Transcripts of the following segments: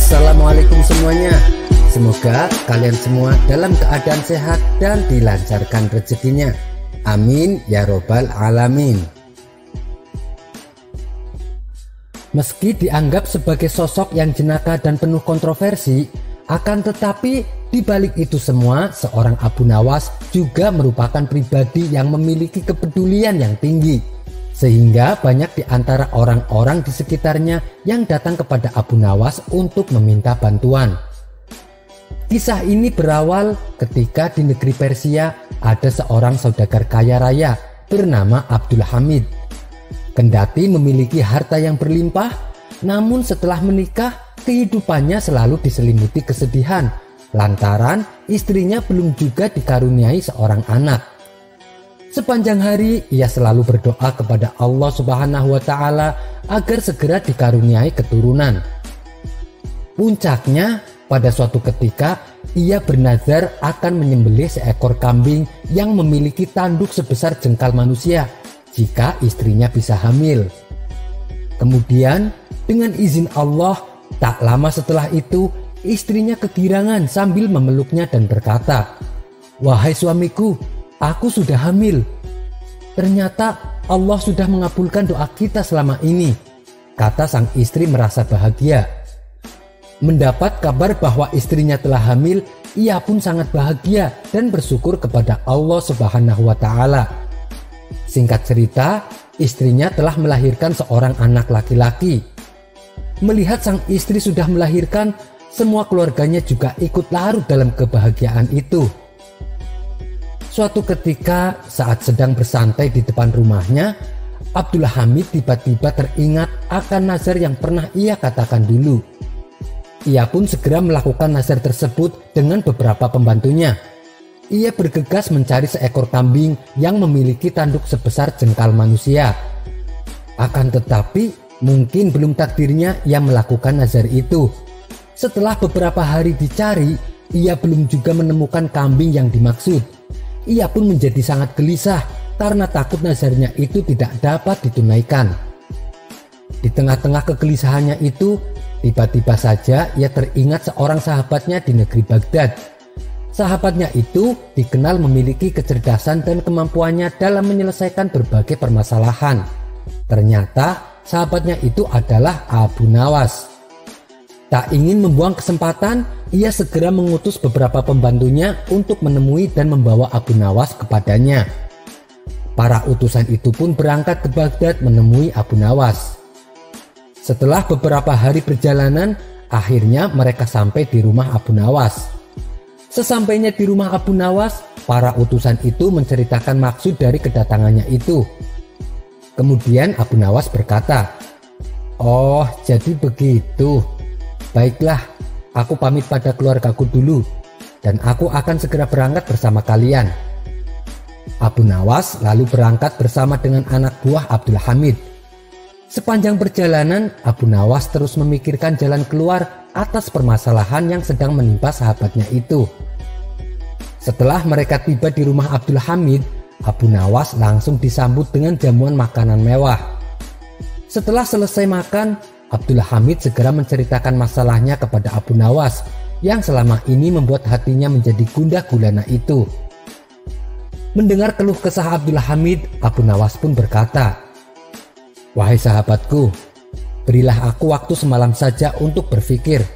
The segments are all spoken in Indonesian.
Assalamualaikum semuanya. Semoga kalian semua dalam keadaan sehat dan dilancarkan rezekinya. Amin ya robbal alamin. Meski dianggap sebagai sosok yang jenaka dan penuh kontroversi, akan tetapi di balik itu semua, seorang Abu Nawas juga merupakan pribadi yang memiliki kepedulian yang tinggi. Sehingga banyak di antara orang-orang di sekitarnya yang datang kepada Abu Nawas untuk meminta bantuan. Kisah ini berawal ketika di negeri Persia ada seorang saudagar kaya raya bernama Abdul Hamid. Kendati memiliki harta yang berlimpah, namun setelah menikah kehidupannya selalu diselimuti kesedihan lantaran istrinya belum juga dikaruniai seorang anak. Sepanjang hari ia selalu berdoa kepada Allah Subhanahu wa Ta'ala agar segera dikaruniai keturunan. Puncaknya, pada suatu ketika ia bernazar akan menyembelih seekor kambing yang memiliki tanduk sebesar jengkal manusia jika istrinya bisa hamil. Kemudian dengan izin Allah, tak lama setelah itu istrinya kegirangan sambil memeluknya dan berkata, "Wahai suamiku, aku sudah hamil. Ternyata Allah sudah mengabulkan doa kita selama ini," kata sang istri merasa bahagia. Mendapat kabar bahwa istrinya telah hamil, ia pun sangat bahagia dan bersyukur kepada Allah Subhanahu wa Ta'ala. Singkat cerita, istrinya telah melahirkan seorang anak laki-laki. Melihat sang istri sudah melahirkan, semua keluarganya juga ikut larut dalam kebahagiaan itu. Suatu ketika saat sedang bersantai di depan rumahnya, Abdul Hamid tiba-tiba teringat akan nazar yang pernah ia katakan dulu. Ia pun segera melakukan nazar tersebut dengan beberapa pembantunya. Ia bergegas mencari seekor kambing yang memiliki tanduk sebesar jengkal manusia. Akan tetapi mungkin belum takdirnya ia melakukan nazar itu. Setelah beberapa hari dicari, ia belum juga menemukan kambing yang dimaksud. Ia pun menjadi sangat gelisah karena takut nazarnya itu tidak dapat ditunaikan. Di tengah-tengah kegelisahannya itu, tiba-tiba saja ia teringat seorang sahabatnya di negeri Baghdad. Sahabatnya itu dikenal memiliki kecerdasan dan kemampuannya dalam menyelesaikan berbagai permasalahan. Ternyata sahabatnya itu adalah Abu Nawas. Tak ingin membuang kesempatan, ia segera mengutus beberapa pembantunya untuk menemui dan membawa Abu Nawas kepadanya. Para utusan itu pun berangkat ke Baghdad menemui Abu Nawas. Setelah beberapa hari perjalanan, akhirnya mereka sampai di rumah Abu Nawas. Sesampainya di rumah Abu Nawas, para utusan itu menceritakan maksud dari kedatangannya itu. Kemudian Abu Nawas berkata, "Oh, jadi begitu. Baiklah, aku pamit pada keluargaku dulu dan aku akan segera berangkat bersama kalian." Abu Nawas lalu berangkat bersama dengan anak buah Abdul Hamid. Sepanjang perjalanan, Abu Nawas terus memikirkan jalan keluar atas permasalahan yang sedang menimpa sahabatnya itu. Setelah mereka tiba di rumah Abdul Hamid, Abu Nawas langsung disambut dengan jamuan makanan mewah. Setelah selesai makan, Abdul Hamid segera menceritakan masalahnya kepada Abu Nawas yang selama ini membuat hatinya menjadi gundah gulana itu. Mendengar keluh kesah Abdul Hamid, Abu Nawas pun berkata, "Wahai sahabatku, berilah aku waktu semalam saja untuk berpikir.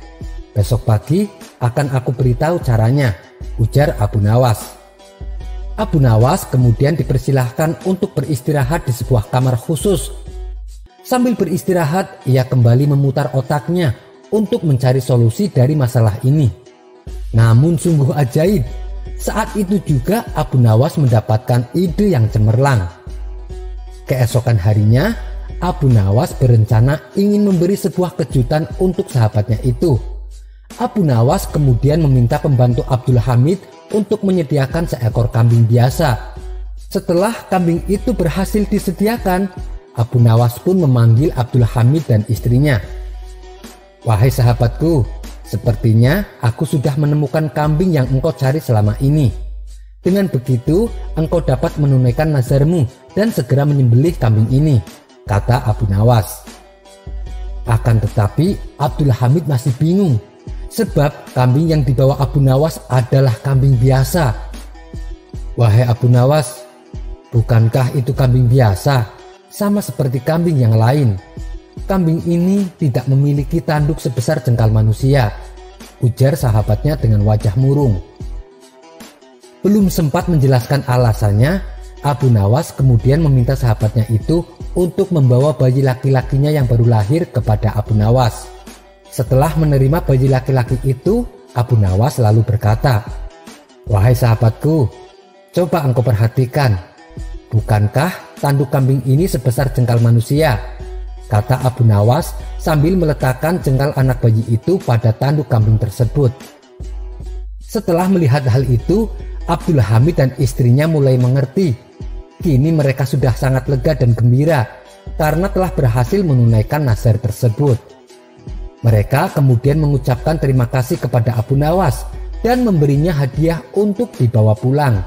Besok pagi akan aku beritahu caranya," ujar Abu Nawas. Abu Nawas kemudian dipersilahkan untuk beristirahat di sebuah kamar khusus. Sambil beristirahat, ia kembali memutar otaknya untuk mencari solusi dari masalah ini. Namun sungguh ajaib, saat itu juga Abu Nawas mendapatkan ide yang cemerlang. Keesokan harinya, Abu Nawas berencana ingin memberi sebuah kejutan untuk sahabatnya itu. Abu Nawas kemudian meminta pembantu Abdul Hamid untuk menyediakan seekor kambing biasa. Setelah kambing itu berhasil disediakan, Abu Nawas pun memanggil Abdul Hamid dan istrinya. "Wahai sahabatku, sepertinya aku sudah menemukan kambing yang engkau cari selama ini. Dengan begitu, engkau dapat menunaikan nazarmu dan segera menyembelih kambing ini," kata Abu Nawas. Akan tetapi Abdul Hamid masih bingung, sebab kambing yang dibawa Abu Nawas adalah kambing biasa. "Wahai Abu Nawas, bukankah itu kambing biasa, sama seperti kambing yang lain? Kambing ini tidak memiliki tanduk sebesar jengkal manusia," ujar sahabatnya dengan wajah murung. Belum sempat menjelaskan alasannya, Abu Nawas kemudian meminta sahabatnya itu untuk membawa bayi laki-lakinya yang baru lahir kepada Abu Nawas. Setelah menerima bayi laki-laki itu, Abu Nawas lalu berkata, "Wahai sahabatku, coba engkau perhatikan, bukankah tanduk kambing ini sebesar jengkal manusia?" kata Abu Nawas sambil meletakkan jengkal anak bayi itu pada tanduk kambing tersebut. Setelah melihat hal itu, Abdul Hamid dan istrinya mulai mengerti. Kini mereka sudah sangat lega dan gembira karena telah berhasil menunaikan nazar tersebut. Mereka kemudian mengucapkan terima kasih kepada Abu Nawas dan memberinya hadiah untuk dibawa pulang.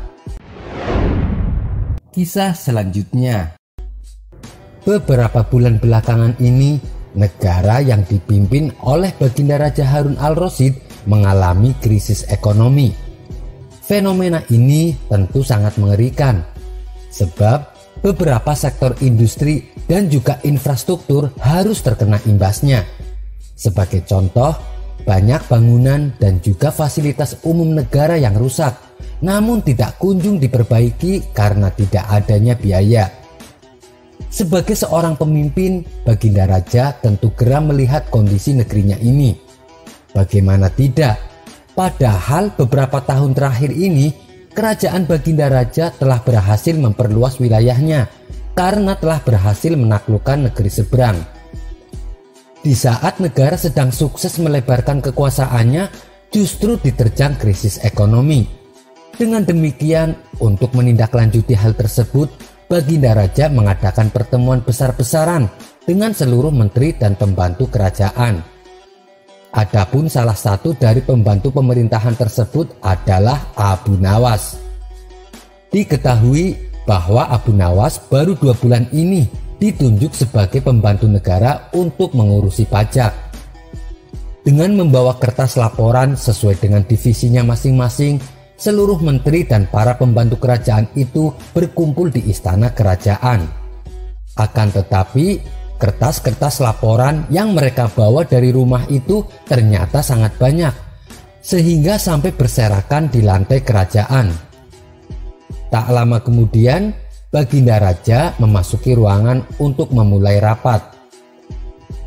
Kisah selanjutnya. Beberapa bulan belakangan ini, negara yang dipimpin oleh Baginda Raja Harun al-Rasyid mengalami krisis ekonomi. Fenomena ini tentu sangat mengerikan, sebab beberapa sektor industri dan juga infrastruktur harus terkena imbasnya. Sebagai contoh, banyak bangunan dan juga fasilitas umum negara yang rusak, namun tidak kunjung diperbaiki karena tidak adanya biaya. Sebagai seorang pemimpin, Baginda Raja tentu geram melihat kondisi negerinya ini. Bagaimana tidak? Padahal beberapa tahun terakhir ini, kerajaan Baginda Raja telah berhasil memperluas wilayahnya karena telah berhasil menaklukkan negeri seberang. Di saat negara sedang sukses melebarkan kekuasaannya, justru diterjang krisis ekonomi. Dengan demikian, untuk menindaklanjuti hal tersebut, Baginda Raja mengadakan pertemuan besar-besaran dengan seluruh menteri dan pembantu kerajaan. Adapun salah satu dari pembantu pemerintahan tersebut adalah Abu Nawas. Diketahui bahwa Abu Nawas baru 2 bulan ini ditunjuk sebagai pembantu negara untuk mengurusi pajak. Dengan membawa kertas laporan sesuai dengan divisinya masing-masing, seluruh menteri dan para pembantu kerajaan itu berkumpul di istana kerajaan. Akan tetapi, kertas-kertas laporan yang mereka bawa dari rumah itu ternyata sangat banyak, sehingga sampai berserakan di lantai kerajaan. Tak lama kemudian, Baginda Raja memasuki ruangan untuk memulai rapat.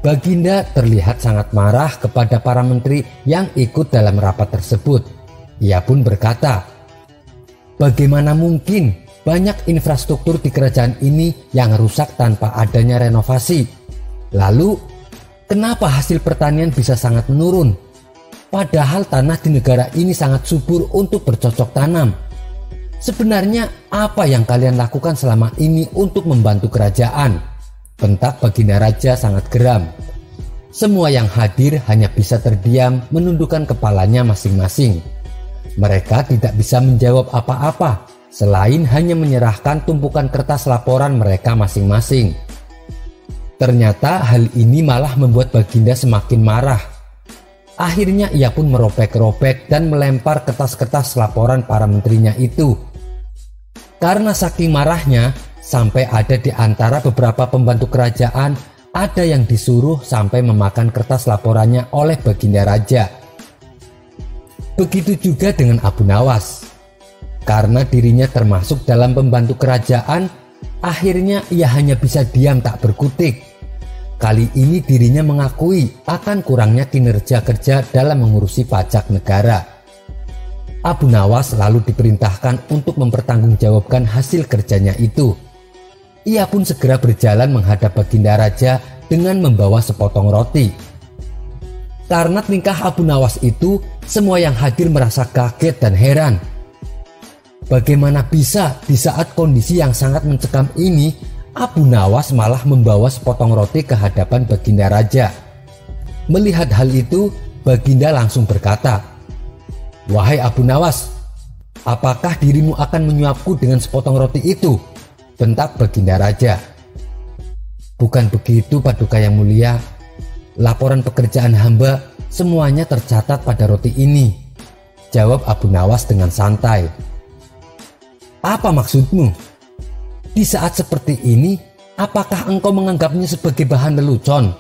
Baginda terlihat sangat marah kepada para menteri yang ikut dalam rapat tersebut. Ia pun berkata, "Bagaimana mungkin banyak infrastruktur di kerajaan ini yang rusak tanpa adanya renovasi? Lalu, kenapa hasil pertanian bisa sangat menurun? Padahal tanah di negara ini sangat subur untuk bercocok tanam. Sebenarnya apa yang kalian lakukan selama ini untuk membantu kerajaan?" bentak Baginda Raja sangat geram. Semua yang hadir hanya bisa terdiam menundukkan kepalanya masing-masing. Mereka tidak bisa menjawab apa-apa selain hanya menyerahkan tumpukan kertas laporan mereka masing-masing. Ternyata hal ini malah membuat Baginda semakin marah. Akhirnya ia pun merobek-robek dan melempar kertas-kertas laporan para menterinya itu. Karena saking marahnya, sampai ada di antara beberapa pembantu kerajaan ada yang disuruh sampai memakan kertas laporannya oleh Baginda Raja. Begitu juga dengan Abu Nawas. Karena dirinya termasuk dalam pembantu kerajaan, akhirnya ia hanya bisa diam tak berkutik. Kali ini dirinya mengakui akan kurangnya kinerja kerja dalam mengurusi pajak negara. Abu Nawas lalu diperintahkan untuk mempertanggungjawabkan hasil kerjanya itu. Ia pun segera berjalan menghadap Baginda Raja dengan membawa sepotong roti. Karena tingkah Abu Nawas itu, semua yang hadir merasa kaget dan heran. Bagaimana bisa di saat kondisi yang sangat mencekam ini, Abu Nawas malah membawa sepotong roti ke hadapan Baginda Raja. Melihat hal itu, Baginda langsung berkata, "Wahai Abu Nawas, apakah dirimu akan menyuapku dengan sepotong roti itu?" bentak Baginda Raja. "Bukan begitu, Paduka yang mulia. Laporan pekerjaan hamba semuanya tercatat pada roti ini, jawab Abu Nawas dengan santai. Apa maksudmu? Di saat seperti ini, apakah engkau menganggapnya sebagai bahan lelucon?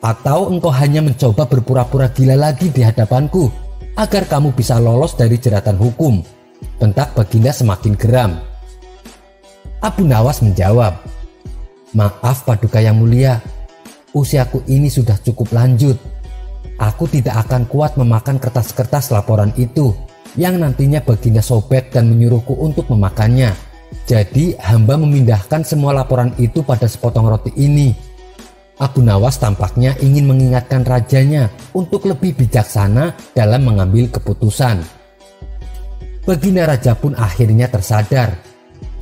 Atau engkau hanya mencoba berpura-pura gila lagi di hadapanku agar kamu bisa lolos dari jeratan hukum? Bentak baginda semakin geram. Abu Nawas menjawab, maaf Paduka yang mulia, usiaku ini sudah cukup lanjut. Aku tidak akan kuat memakan kertas-kertas laporan itu yang nantinya baginda sobek dan menyuruhku untuk memakannya. Jadi hamba memindahkan semua laporan itu pada sepotong roti ini. Abu Nawas tampaknya ingin mengingatkan rajanya untuk lebih bijaksana dalam mengambil keputusan. Baginda raja pun akhirnya tersadar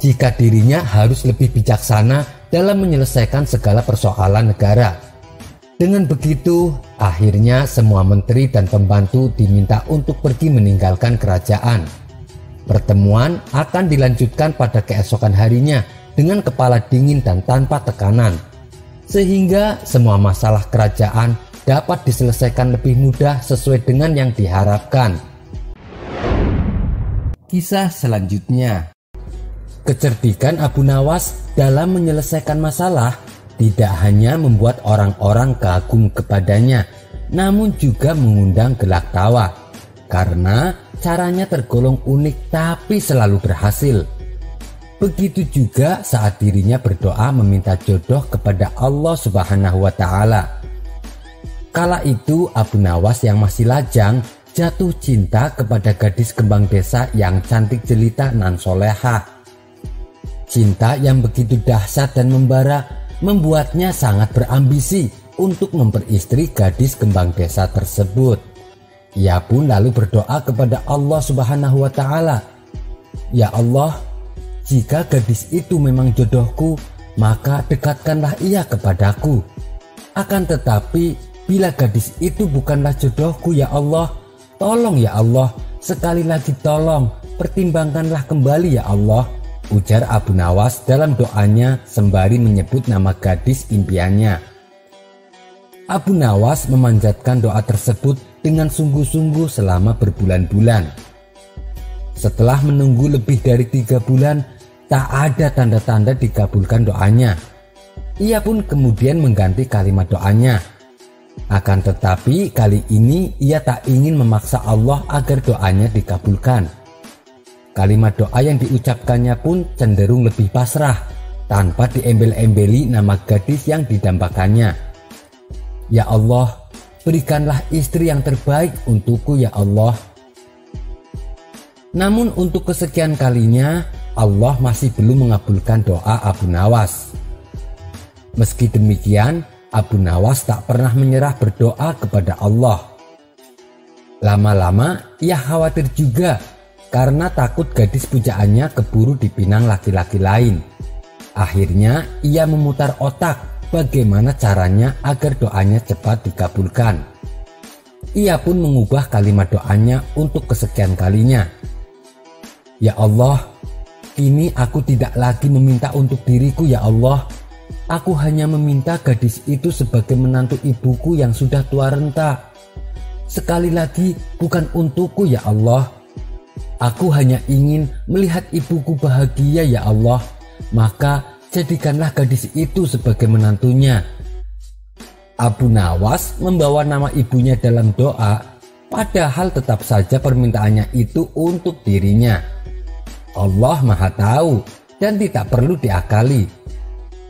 jika dirinya harus lebih bijaksana dalam menyelesaikan segala persoalan negara. Dengan begitu, akhirnya semua menteri dan pembantu diminta untuk pergi meninggalkan kerajaan. Pertemuan akan dilanjutkan pada keesokan harinya dengan kepala dingin dan tanpa tekanan, sehingga semua masalah kerajaan dapat diselesaikan lebih mudah sesuai dengan yang diharapkan. Kisah selanjutnya. Kecerdikan Abu Nawas dalam menyelesaikan masalah tidak hanya membuat orang-orang kagum kepadanya, namun juga mengundang gelak tawa karena caranya tergolong unik tapi selalu berhasil. Begitu juga saat dirinya berdoa meminta jodoh kepada Allah Subhanahu wa Ta'ala. Kala itu Abu Nawas yang masih lajang jatuh cinta kepada gadis kembang desa yang cantik jelita nan solehah. Cinta yang begitu dahsyat dan membara membuatnya sangat berambisi untuk memperistri gadis kembang desa tersebut. Ia pun lalu berdoa kepada Allah Subhanahu wa Ta'ala, ya Allah, jika gadis itu memang jodohku, maka dekatkanlah ia kepadaku. Akan tetapi bila gadis itu bukanlah jodohku, ya Allah, tolong ya Allah, sekali lagi tolong, pertimbangkanlah kembali ya Allah, ujar Abu Nawas dalam doanya sembari menyebut nama gadis impiannya. Abu Nawas memanjatkan doa tersebut dengan sungguh-sungguh selama berbulan-bulan. Setelah menunggu lebih dari 3 bulan, tak ada tanda-tanda dikabulkan doanya. Ia pun kemudian mengganti kalimat doanya. Akan tetapi kali ini ia tak ingin memaksa Allah agar doanya dikabulkan. Kalimat doa yang diucapkannya pun cenderung lebih pasrah, tanpa diembel-embeli nama gadis yang didambakannya. Ya Allah, berikanlah istri yang terbaik untukku ya Allah. Namun untuk kesekian kalinya, Allah masih belum mengabulkan doa Abu Nawas. Meski demikian, Abu Nawas tak pernah menyerah berdoa kepada Allah. Lama-lama ia khawatir juga karena takut gadis pujaannya keburu dipinang laki-laki lain. Akhirnya ia memutar otak bagaimana caranya agar doanya cepat dikabulkan. Ia pun mengubah kalimat doanya untuk kesekian kalinya. Ya Allah, kini aku tidak lagi meminta untuk diriku ya Allah. Aku hanya meminta gadis itu sebagai menantu ibuku yang sudah tua renta. Sekali lagi bukan untukku ya Allah. Aku hanya ingin melihat ibuku bahagia ya Allah. Maka jadikanlah gadis itu sebagai menantunya. Abu Nawas membawa nama ibunya dalam doa, padahal tetap saja permintaannya itu untuk dirinya. Allah Maha Tahu dan tidak perlu diakali.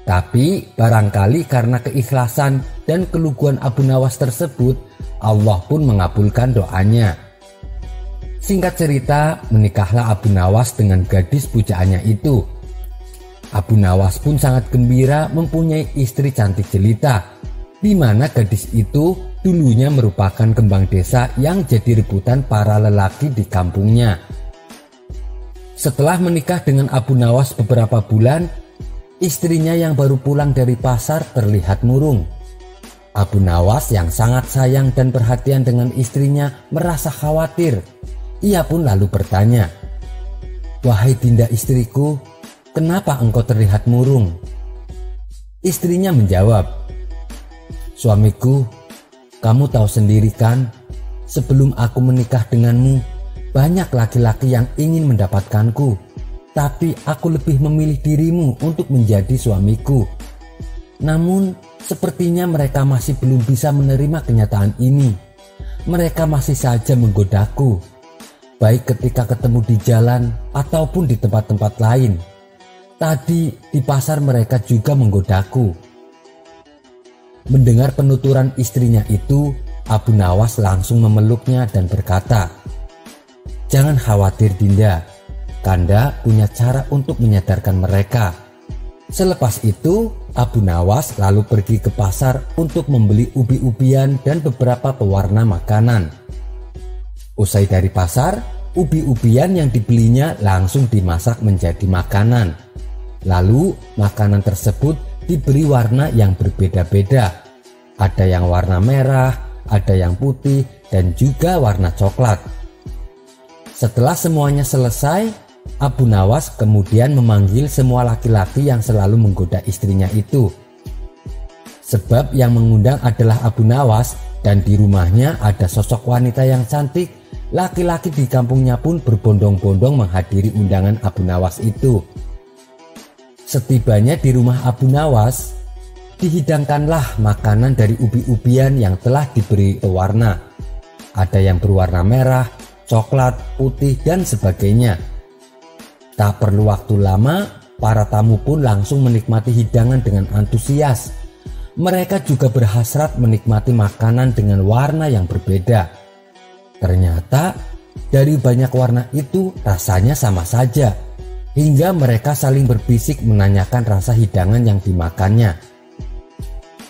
Tapi barangkali karena keikhlasan dan keluguan Abu Nawas tersebut, Allah pun mengabulkan doanya. Singkat cerita, menikahlah Abu Nawas dengan gadis pujaannya itu. Abu Nawas pun sangat gembira mempunyai istri cantik jelita, di mana gadis itu dulunya merupakan kembang desa yang jadi rebutan para lelaki di kampungnya. Setelah menikah dengan Abu Nawas beberapa bulan, istrinya yang baru pulang dari pasar terlihat murung. Abu Nawas yang sangat sayang dan perhatian dengan istrinya merasa khawatir. Ia pun lalu bertanya, "Wahai dinda istriku, kenapa engkau terlihat murung?" Istrinya menjawab, "Suamiku, Kamu tahu sendiri kan, sebelum aku menikah denganmu, banyak laki-laki yang ingin mendapatkanku, tapi aku lebih memilih dirimu untuk menjadi suamiku. Namun, sepertinya mereka masih belum bisa menerima kenyataan ini. Mereka masih saja menggodaku, baik ketika ketemu di jalan ataupun di tempat-tempat lain. Tadi di pasar mereka juga menggodaku. Mendengar penuturan istrinya itu, Abu Nawas langsung memeluknya dan berkata, "Jangan khawatir Dinda, Kanda punya cara untuk menyadarkan mereka." Selepas itu, Abu Nawas lalu pergi ke pasar untuk membeli ubi-ubian dan beberapa pewarna makanan. Usai dari pasar, ubi-ubian yang dibelinya langsung dimasak menjadi makanan. Lalu, makanan tersebut diberi warna yang berbeda-beda. Ada yang warna merah, ada yang putih, dan juga warna coklat. Setelah semuanya selesai, Abu Nawas kemudian memanggil semua laki-laki yang selalu menggoda istrinya itu. Sebab yang mengundang adalah Abu Nawas dan di rumahnya ada sosok wanita yang cantik, laki-laki di kampungnya pun berbondong-bondong menghadiri undangan Abu Nawas itu. Setibanya di rumah Abu Nawas, dihidangkanlah makanan dari ubi-ubian yang telah diberi pewarna. Ada yang berwarna merah, coklat, putih, dan sebagainya. Tak perlu waktu lama, para tamu pun langsung menikmati hidangan dengan antusias. Mereka juga berhasrat menikmati makanan dengan warna yang berbeda. Ternyata, dari banyak warna itu rasanya sama saja. Hingga mereka saling berbisik menanyakan rasa hidangan yang dimakannya.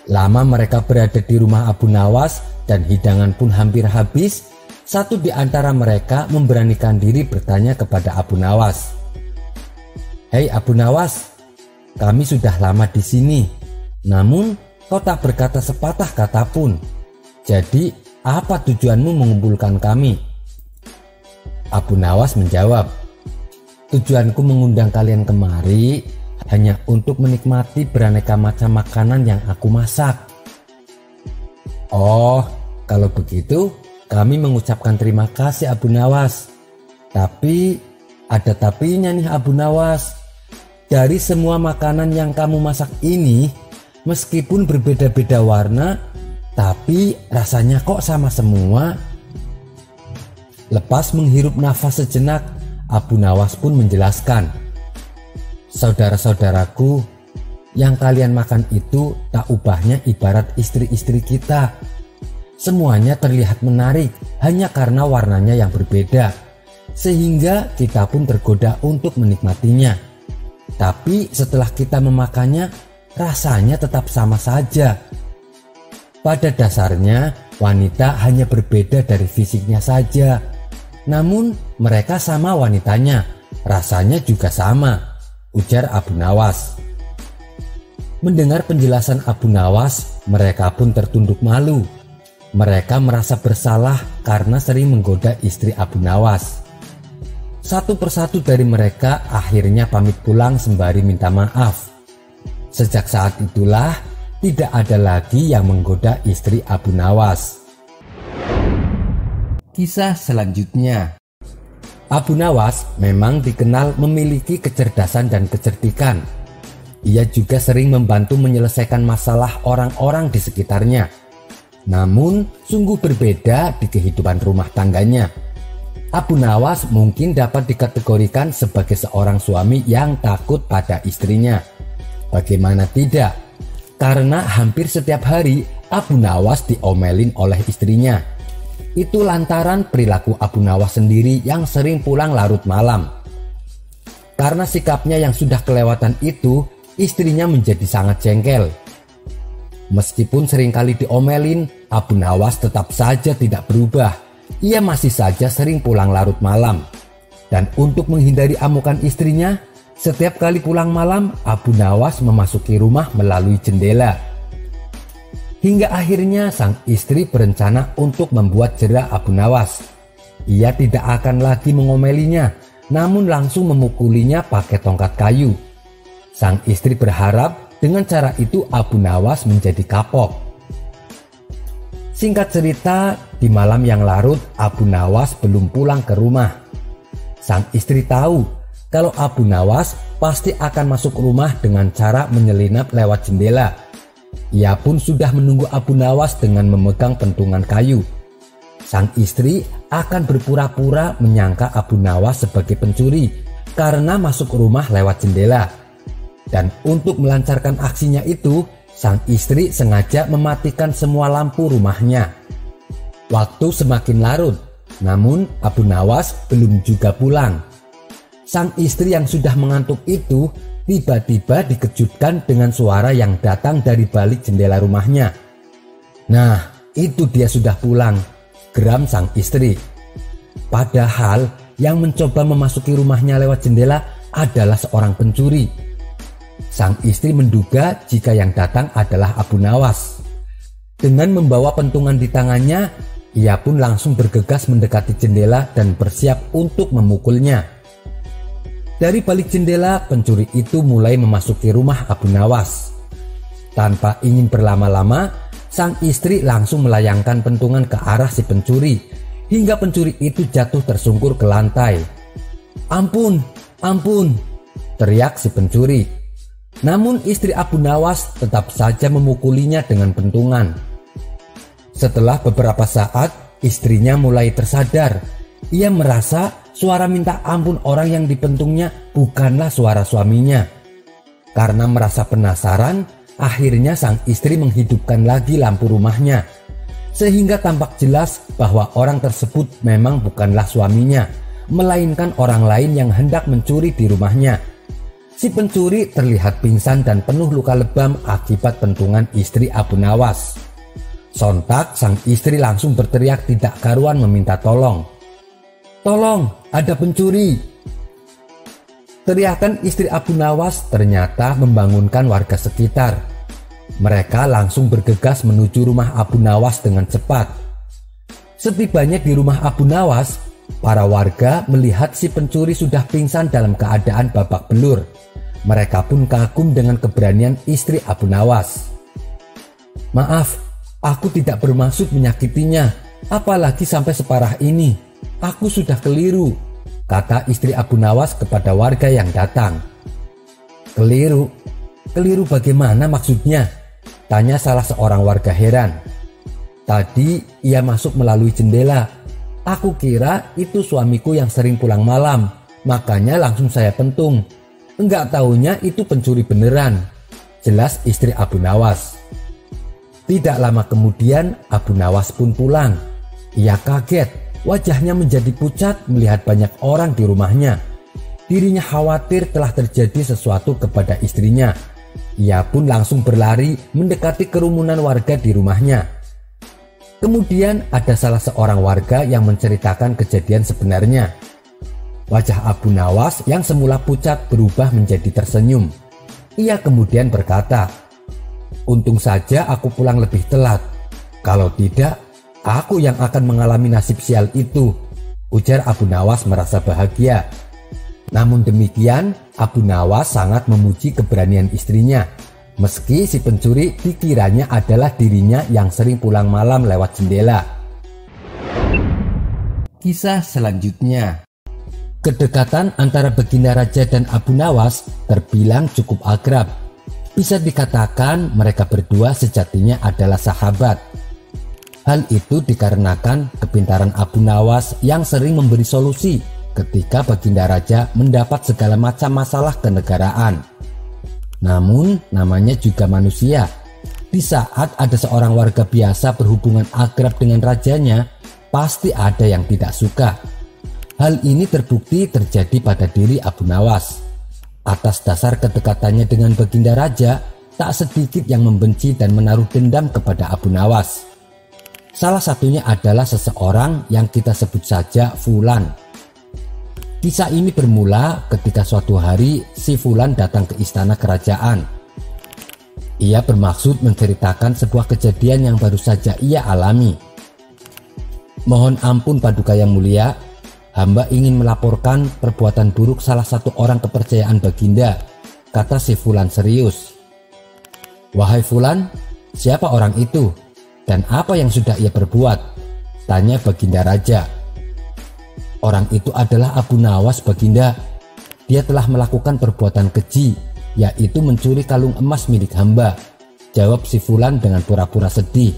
Lama mereka berada di rumah Abu Nawas dan hidangan pun hampir habis. Satu di antara mereka memberanikan diri bertanya kepada Abu Nawas, "Hei Abu Nawas, kami sudah lama di sini. Namun kau tak berkata sepatah kata pun. Jadi apa tujuanmu mengumpulkan kami?" Abu Nawas menjawab, "Tujuanku mengundang kalian kemari hanya untuk menikmati beraneka macam makanan yang aku masak." "Oh, kalau begitu kami mengucapkan terima kasih Abu Nawas. Tapi ada tapinya nih Abu Nawas. Dari semua makanan yang kamu masak ini, meskipun berbeda-beda warna, tapi rasanya kok sama semua." Lepas menghirup nafas sejenak, Abu Nawas pun menjelaskan, "Saudara-saudaraku, yang kalian makan itu tak ubahnya ibarat istri-istri kita. Semuanya terlihat menarik hanya karena warnanya yang berbeda, sehingga kita pun tergoda untuk menikmatinya. Tapi setelah kita memakannya, rasanya tetap sama saja. Pada dasarnya, wanita hanya berbeda dari fisiknya saja. Namun mereka sama wanitanya, rasanya juga sama," ujar Abu Nawas. Mendengar penjelasan Abu Nawas, mereka pun tertunduk malu. Mereka merasa bersalah karena sering menggoda istri Abu Nawas. Satu persatu dari mereka akhirnya pamit pulang sembari minta maaf. Sejak saat itulah tidak ada lagi yang menggoda istri Abu Nawas. Kisah selanjutnya. Abu Nawas memang dikenal memiliki kecerdasan dan kecerdikan. Ia juga sering membantu menyelesaikan masalah orang-orang di sekitarnya. Namun sungguh berbeda di kehidupan rumah tangganya. Abu Nawas mungkin dapat dikategorikan sebagai seorang suami yang takut pada istrinya. Bagaimana tidak? Karena hampir setiap hari Abu Nawas diomelin oleh istrinya. Itu lantaran perilaku Abu Nawas sendiri yang sering pulang larut malam. Karena sikapnya yang sudah kelewatan itu, istrinya menjadi sangat jengkel. Meskipun seringkali diomelin, Abu Nawas tetap saja tidak berubah. Ia masih saja sering pulang larut malam. Dan untuk menghindari amukan istrinya, setiap kali pulang malam, Abu Nawas memasuki rumah melalui jendela. Hingga akhirnya sang istri berencana untuk membuat jera Abu Nawas. Ia tidak akan lagi mengomelinya, namun langsung memukulinya pakai tongkat kayu. Sang istri berharap dengan cara itu Abu Nawas menjadi kapok. Singkat cerita, di malam yang larut Abu Nawas belum pulang ke rumah. Sang istri tahu kalau Abu Nawas pasti akan masuk rumah dengan cara menyelinap lewat jendela. Ia pun sudah menunggu Abu Nawas dengan memegang pentungan kayu. Sang istri akan berpura-pura menyangka Abu Nawas sebagai pencuri karena masuk rumah lewat jendela. Dan untuk melancarkan aksinya itu, sang istri sengaja mematikan semua lampu rumahnya. Waktu semakin larut, namun Abu Nawas belum juga pulang. Sang istri yang sudah mengantuk itu tiba-tiba dikejutkan dengan suara yang datang dari balik jendela rumahnya. Nah, itu dia sudah pulang, geram sang istri. Padahal yang mencoba memasuki rumahnya lewat jendela adalah seorang pencuri. Sang istri menduga jika yang datang adalah Abu Nawas. Dengan membawa pentungan di tangannya, ia pun langsung bergegas mendekati jendela dan bersiap untuk memukulnya. Dari balik jendela, pencuri itu mulai memasuki rumah Abu Nawas. Tanpa ingin berlama-lama, sang istri langsung melayangkan pentungan ke arah si pencuri, hingga pencuri itu jatuh tersungkur ke lantai. "Ampun, ampun!" teriak si pencuri. Namun istri Abu Nawas tetap saja memukulinya dengan pentungan. Setelah beberapa saat, istrinya mulai tersadar. Ia merasa suara minta ampun orang yang dipentungnya bukanlah suara suaminya. Karena merasa penasaran, akhirnya sang istri menghidupkan lagi lampu rumahnya, sehingga tampak jelas bahwa orang tersebut memang bukanlah suaminya, melainkan orang lain yang hendak mencuri di rumahnya. Si pencuri terlihat pingsan dan penuh luka lebam akibat pentungan istri Abu Nawas. Sontak sang istri langsung berteriak tidak karuan meminta tolong. "Tolong, ada pencuri!" Teriakan istri Abu Nawas ternyata membangunkan warga sekitar. Mereka langsung bergegas menuju rumah Abu Nawas dengan cepat. Setibanya di rumah Abu Nawas, para warga melihat si pencuri sudah pingsan dalam keadaan babak belur. Mereka pun kagum dengan keberanian istri Abu Nawas. "Maaf, aku tidak bermaksud menyakitinya, apalagi sampai separah ini. Aku sudah keliru," kata istri Abu Nawas kepada warga yang datang. "Keliru? Keliru bagaimana maksudnya?" tanya salah seorang warga heran. "Tadi ia masuk melalui jendela. Aku kira itu suamiku yang sering pulang malam, makanya langsung saya pentung. Enggak taunya itu pencuri beneran," jelas istri Abu Nawas. Tidak lama kemudian Abu Nawas pun pulang. Ia kaget, wajahnya menjadi pucat melihat banyak orang di rumahnya. Dirinya khawatir telah terjadi sesuatu kepada istrinya. Ia pun langsung berlari mendekati kerumunan warga di rumahnya. Kemudian ada salah seorang warga yang menceritakan kejadian sebenarnya. Wajah Abu Nawas yang semula pucat berubah menjadi tersenyum. Ia kemudian berkata, "Untung saja aku pulang lebih telat. Kalau tidak, aku yang akan mengalami nasib sial itu," ujar Abu Nawas merasa bahagia. Namun demikian, Abu Nawas sangat memuji keberanian istrinya. Meski si pencuri dikiranya adalah dirinya yang sering pulang malam lewat jendela. Kisah selanjutnya. Kedekatan antara Baginda Raja dan Abu Nawas terbilang cukup akrab. Bisa dikatakan mereka berdua sejatinya adalah sahabat. Hal itu dikarenakan kepintaran Abu Nawas yang sering memberi solusi ketika Baginda Raja mendapat segala macam masalah kenegaraan. Namun namanya juga manusia. Di saat ada seorang warga biasa berhubungan akrab dengan rajanya, pasti ada yang tidak suka. Hal ini terbukti terjadi pada diri Abu Nawas. Atas dasar kedekatannya dengan Baginda Raja, tak sedikit yang membenci dan menaruh dendam kepada Abu Nawas. Salah satunya adalah seseorang yang kita sebut saja Fulan. Kisah ini bermula ketika suatu hari si Fulan datang ke istana kerajaan. Ia bermaksud menceritakan sebuah kejadian yang baru saja ia alami. "Mohon ampun Paduka yang mulia, hamba ingin melaporkan perbuatan buruk salah satu orang kepercayaan Baginda," kata si Fulan serius. "Wahai Fulan, siapa orang itu?" Dan apa yang sudah ia perbuat? Tanya Baginda Raja. Orang itu adalah Abu Nawas, Baginda. Dia telah melakukan perbuatan keji, yaitu mencuri kalung emas milik hamba, jawab si Fulan dengan pura-pura sedih.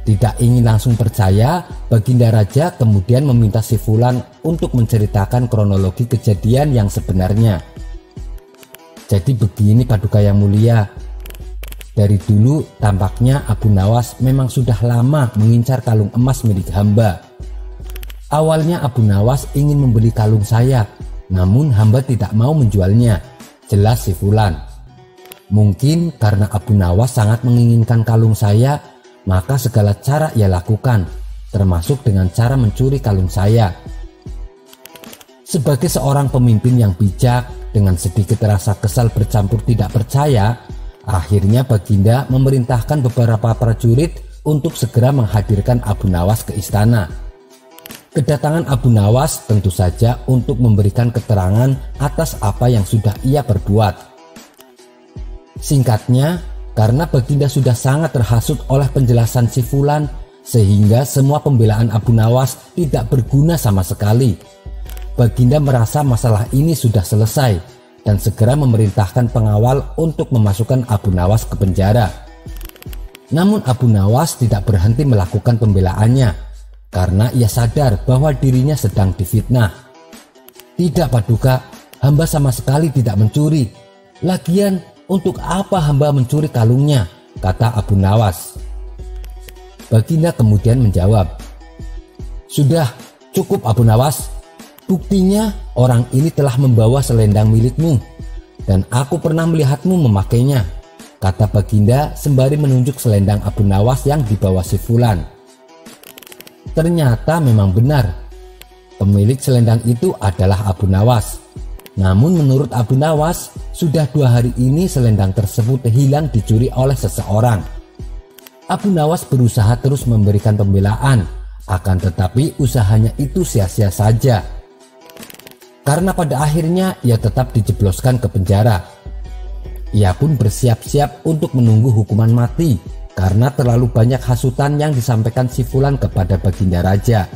Tidak ingin langsung percaya, Baginda Raja kemudian meminta si Fulan untuk menceritakan kronologi kejadian yang sebenarnya. Jadi begini Paduka yang mulia, dari dulu tampaknya Abu Nawas memang sudah lama mengincar kalung emas milik hamba. Awalnya Abu Nawas ingin membeli kalung saya, namun hamba tidak mau menjualnya, jelas si Fulan. Mungkin karena Abu Nawas sangat menginginkan kalung saya, maka segala cara ia lakukan, termasuk dengan cara mencuri kalung saya. Sebagai seorang pemimpin yang bijak, dengan sedikit rasa kesal bercampur tidak percaya, akhirnya Baginda memerintahkan beberapa prajurit untuk segera menghadirkan Abu Nawas ke istana. Kedatangan Abu Nawas tentu saja untuk memberikan keterangan atas apa yang sudah ia perbuat. Singkatnya, karena Baginda sudah sangat terhasut oleh penjelasan si Fulan, sehingga semua pembelaan Abu Nawas tidak berguna sama sekali. Baginda merasa masalah ini sudah selesai dan segera memerintahkan pengawal untuk memasukkan Abu Nawas ke penjara. Namun Abu Nawas tidak berhenti melakukan pembelaannya, karena ia sadar bahwa dirinya sedang difitnah. Tidak Paduka, hamba sama sekali tidak mencuri. Lagian untuk apa hamba mencuri kalungnya, kata Abu Nawas. Baginda kemudian menjawab, sudah cukup Abu Nawas. Buktinya orang ini telah membawa selendang milikmu dan aku pernah melihatmu memakainya, kata Baginda sembari menunjuk selendang Abu Nawas yang dibawa si Fulan. Ternyata memang benar, pemilik selendang itu adalah Abu Nawas. Namun menurut Abu Nawas, sudah 2 hari ini selendang tersebut hilang dicuri oleh seseorang. Abu Nawas berusaha terus memberikan pembelaan, akan tetapi usahanya itu sia-sia saja. Karena pada akhirnya ia tetap dijebloskan ke penjara. Ia pun bersiap-siap untuk menunggu hukuman mati karena terlalu banyak hasutan yang disampaikan si Fulan kepada Baginda Raja.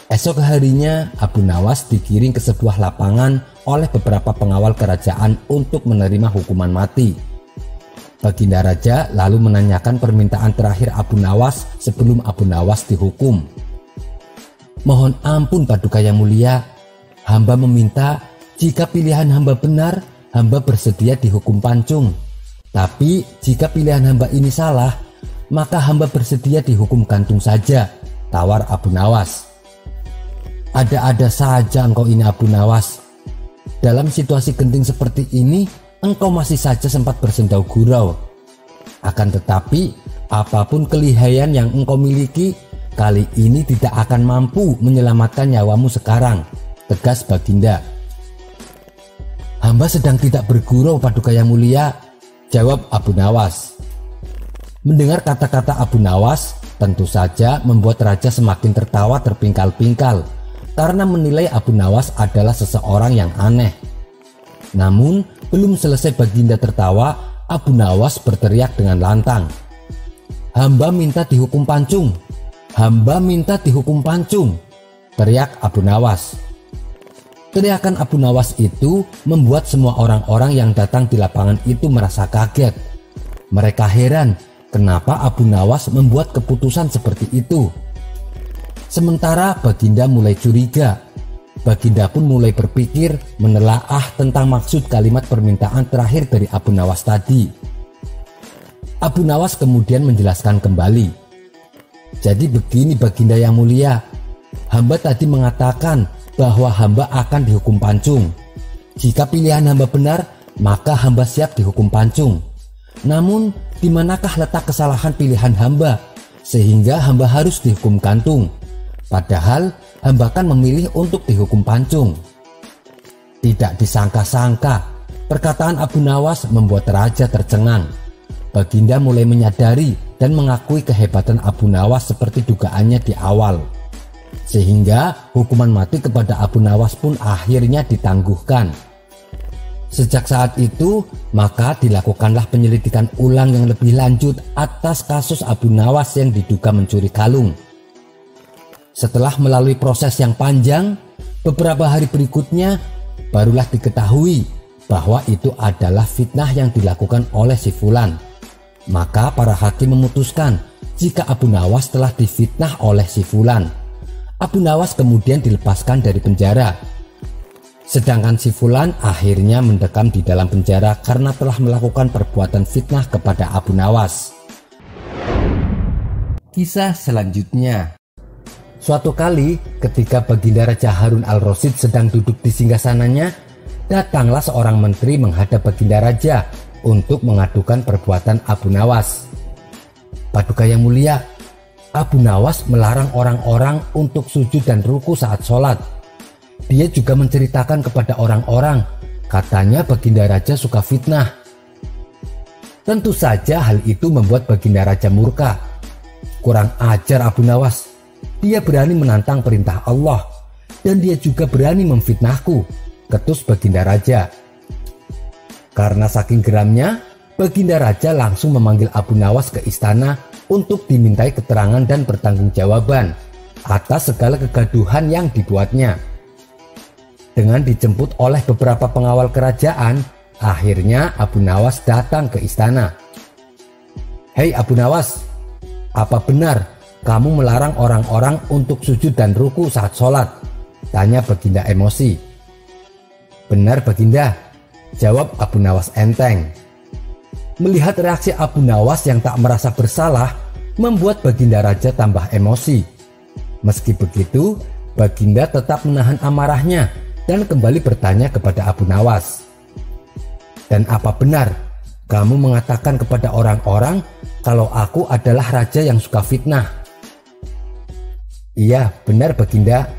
Esok harinya Abu Nawas digiring ke sebuah lapangan oleh beberapa pengawal kerajaan untuk menerima hukuman mati. Baginda Raja lalu menanyakan permintaan terakhir Abu Nawas sebelum Abu Nawas dihukum. Mohon ampun Paduka yang mulia, hamba meminta jika pilihan hamba benar, hamba bersedia dihukum pancung. Tapi jika pilihan hamba ini salah, maka hamba bersedia dihukum gantung saja, tawar Abu Nawas. Ada-ada saja engkau ini Abu Nawas. Dalam situasi genting seperti ini, engkau masih saja sempat bersendau gurau. Akan tetapi, apapun kelihayan yang engkau miliki, kali ini tidak akan mampu menyelamatkan nyawamu sekarang, tegas Baginda. Hamba sedang tidak bergurau Paduka yang mulia, jawab Abu Nawas. Mendengar kata-kata Abu Nawas, tentu saja membuat raja semakin tertawa terpingkal-pingkal karena menilai Abu Nawas adalah seseorang yang aneh. Namun belum selesai Baginda tertawa, Abu Nawas berteriak dengan lantang, hamba minta dihukum pancung, hamba minta dihukum pancung, teriak Abu Nawas. Teriakan Abu Nawas itu membuat semua orang-orang yang datang di lapangan itu merasa kaget. Mereka heran kenapa Abu Nawas membuat keputusan seperti itu. Sementara Baginda mulai curiga. Baginda pun mulai berpikir menelaah tentang maksud kalimat permintaan terakhir dari Abu Nawas tadi. Abu Nawas kemudian menjelaskan kembali. Jadi begini Baginda yang mulia, hamba tadi mengatakan bahwa hamba akan dihukum pancung. Jika pilihan hamba benar, maka hamba siap dihukum pancung. Namun, di manakah letak kesalahan pilihan hamba sehingga hamba harus dihukum gantung? Padahal hamba kan memilih untuk dihukum pancung. Tidak disangka-sangka, perkataan Abu Nawas membuat raja tercengang. Baginda mulai menyadari dan mengakui kehebatan Abu Nawas seperti dugaannya di awal. Sehingga hukuman mati kepada Abu Nawas pun akhirnya ditangguhkan. Sejak saat itu, maka dilakukanlah penyelidikan ulang yang lebih lanjut atas kasus Abu Nawas yang diduga mencuri kalung. Setelah melalui proses yang panjang, beberapa hari berikutnya barulah diketahui bahwa itu adalah fitnah yang dilakukan oleh si Fulan. Maka para hakim memutuskan jika Abu Nawas telah difitnah oleh si Fulan. Abu Nawas kemudian dilepaskan dari penjara. Sedangkan si Fulan akhirnya mendekam di dalam penjara karena telah melakukan perbuatan fitnah kepada Abu Nawas. Kisah selanjutnya. Suatu kali ketika Baginda Raja Harun al-Rasyid sedang duduk di singgasananya, datanglah seorang menteri menghadap Baginda Raja untuk mengadukan perbuatan Abu Nawas. Paduka yang mulia, Abu Nawas melarang orang-orang untuk sujud dan ruku saat sholat. Dia juga menceritakan kepada orang-orang, katanya Baginda Raja suka fitnah. Tentu saja hal itu membuat Baginda Raja murka. Kurang ajar Abu Nawas, dia berani menantang perintah Allah dan dia juga berani memfitnahku, ketus Baginda Raja. Karena saking geramnya, Baginda Raja langsung memanggil Abu Nawas ke istana untuk dimintai keterangan dan pertanggungjawaban atas segala kegaduhan yang dibuatnya. Dengan dijemput oleh beberapa pengawal kerajaan, akhirnya Abu Nawas datang ke istana. "Hei Abu Nawas, apa benar kamu melarang orang-orang untuk sujud dan ruku saat sholat?" tanya Baginda emosi. "Benar Baginda," jawab Abu Nawas enteng. Melihat reaksi Abu Nawas yang tak merasa bersalah membuat Baginda Raja tambah emosi. Meski begitu, Baginda tetap menahan amarahnya dan kembali bertanya kepada Abu Nawas, "Dan apa benar kamu mengatakan kepada orang-orang kalau aku adalah raja yang suka fitnah?" "Iya benar Baginda,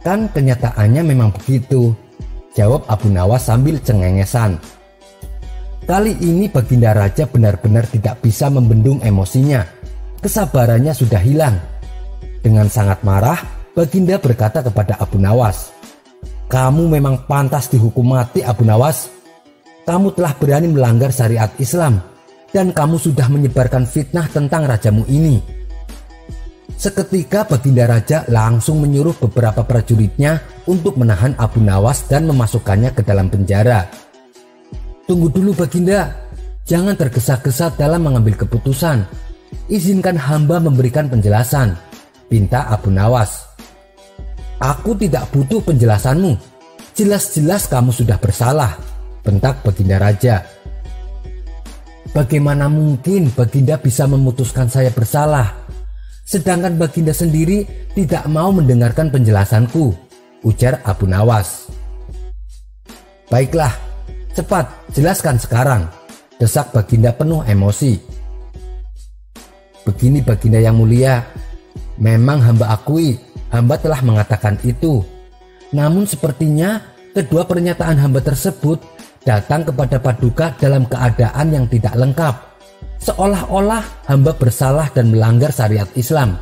kan kenyataannya memang begitu," jawab Abu Nawas sambil cengengesan. Kali ini Baginda Raja benar-benar tidak bisa membendung emosinya. Kesabarannya sudah hilang. Dengan sangat marah, Baginda berkata kepada Abu Nawas, "Kamu memang pantas dihukum mati Abu Nawas. Kamu telah berani melanggar syariat Islam dan kamu sudah menyebarkan fitnah tentang rajamu ini." Seketika Baginda Raja langsung menyuruh beberapa prajuritnya untuk menahan Abu Nawas dan memasukkannya ke dalam penjara. "Tunggu dulu Baginda, jangan tergesa-gesa dalam mengambil keputusan. Izinkan hamba memberikan penjelasan," pinta Abu Nawas. "Aku tidak butuh penjelasanmu. Jelas-jelas kamu sudah bersalah," bentak Baginda Raja. "Bagaimana mungkin Baginda bisa memutuskan saya bersalah? Sedangkan Baginda sendiri tidak mau mendengarkan penjelasanku," ujar Abu Nawas. "Baiklah, cepat jelaskan sekarang," desak Baginda penuh emosi. "Begini Baginda yang mulia, memang hamba akui hamba telah mengatakan itu. Namun sepertinya kedua pernyataan hamba tersebut datang kepada Paduka dalam keadaan yang tidak lengkap. Seolah-olah hamba bersalah dan melanggar syariat Islam.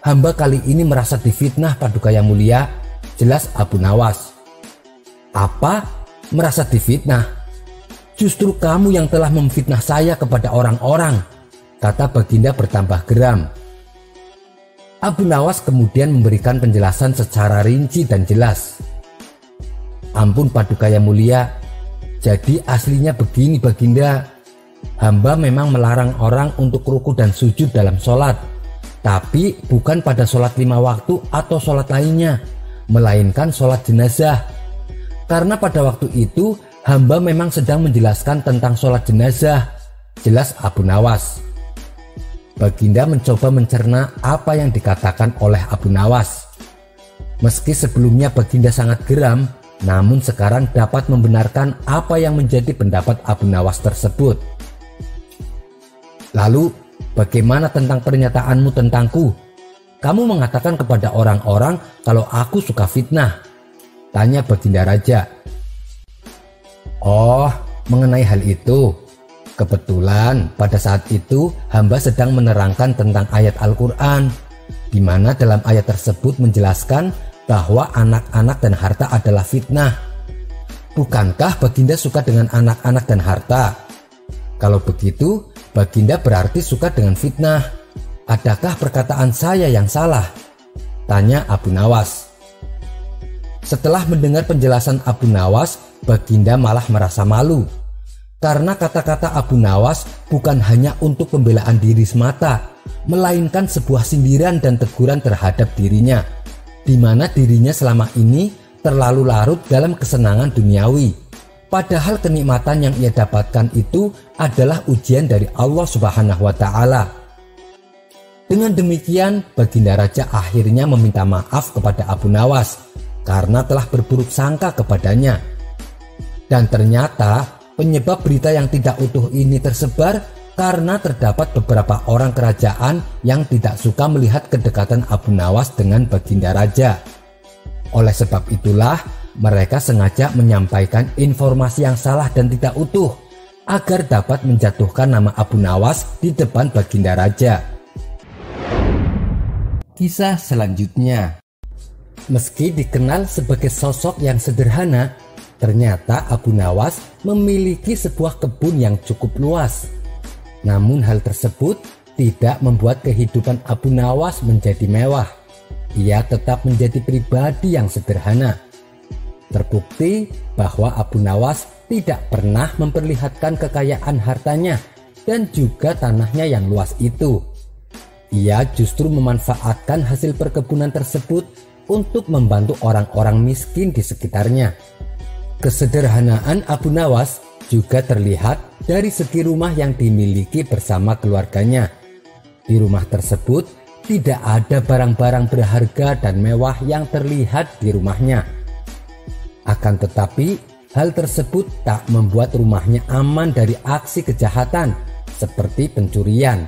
Hamba kali ini merasa difitnah Paduka yang mulia," jelas Abu Nawas. "Apa? Merasa difitnah? Justru kamu yang telah memfitnah saya kepada orang-orang," kata Baginda bertambah geram. Abu Nawas kemudian memberikan penjelasan secara rinci dan jelas. "Ampun Paduka yang mulia, jadi aslinya begini Baginda. Hamba memang melarang orang untuk ruku dan sujud dalam sholat, tapi bukan pada sholat 5 waktu atau sholat lainnya, melainkan sholat jenazah. Karena pada waktu itu hamba memang sedang menjelaskan tentang sholat jenazah," jelas Abu Nawas. Baginda mencoba mencerna apa yang dikatakan oleh Abu Nawas. Meski sebelumnya Baginda sangat geram, namun sekarang dapat membenarkan apa yang menjadi pendapat Abu Nawas tersebut. "Lalu bagaimana tentang pernyataanmu tentangku? Kamu mengatakan kepada orang-orang kalau aku suka fitnah," tanya Baginda Raja. "Oh, mengenai hal itu. Kebetulan pada saat itu hamba sedang menerangkan tentang ayat Al-Quran, di mana dalam ayat tersebut menjelaskan bahwa anak-anak dan harta adalah fitnah. Bukankah Baginda suka dengan anak-anak dan harta? Kalau begitu, Baginda berarti suka dengan fitnah. Adakah perkataan saya yang salah? Tanya Abu Nawas. Setelah mendengar penjelasan Abu Nawas, Baginda malah merasa malu. Karena kata-kata Abu Nawas bukan hanya untuk pembelaan diri semata, melainkan sebuah sindiran dan teguran terhadap dirinya, di mana dirinya selama ini terlalu larut dalam kesenangan duniawi. Padahal kenikmatan yang ia dapatkan itu adalah ujian dari Allah Subhanahu wa Ta'ala. Dengan demikian, Baginda Raja akhirnya meminta maaf kepada Abu Nawas karena telah berburuk sangka kepadanya. Dan ternyata penyebab berita yang tidak utuh ini tersebar karena terdapat beberapa orang kerajaan yang tidak suka melihat kedekatan Abu Nawas dengan Baginda Raja. Oleh sebab itulah mereka sengaja menyampaikan informasi yang salah dan tidak utuh agar dapat menjatuhkan nama Abu Nawas di depan Baginda Raja. Kisah selanjutnya. Meski dikenal sebagai sosok yang sederhana, ternyata Abu Nawas memiliki sebuah kebun yang cukup luas. Namun hal tersebut tidak membuat kehidupan Abu Nawas menjadi mewah. Ia tetap menjadi pribadi yang sederhana. Terbukti bahwa Abu Nawas tidak pernah memperlihatkan kekayaan hartanya dan juga tanahnya yang luas itu. Ia justru memanfaatkan hasil perkebunan tersebut untuk membantu orang-orang miskin di sekitarnya. Kesederhanaan Abu Nawas juga terlihat dari segi rumah yang dimiliki bersama keluarganya. Di rumah tersebut tidak ada barang-barang berharga dan mewah yang terlihat di rumahnya. Akan tetapi, hal tersebut tak membuat rumahnya aman dari aksi kejahatan seperti pencurian.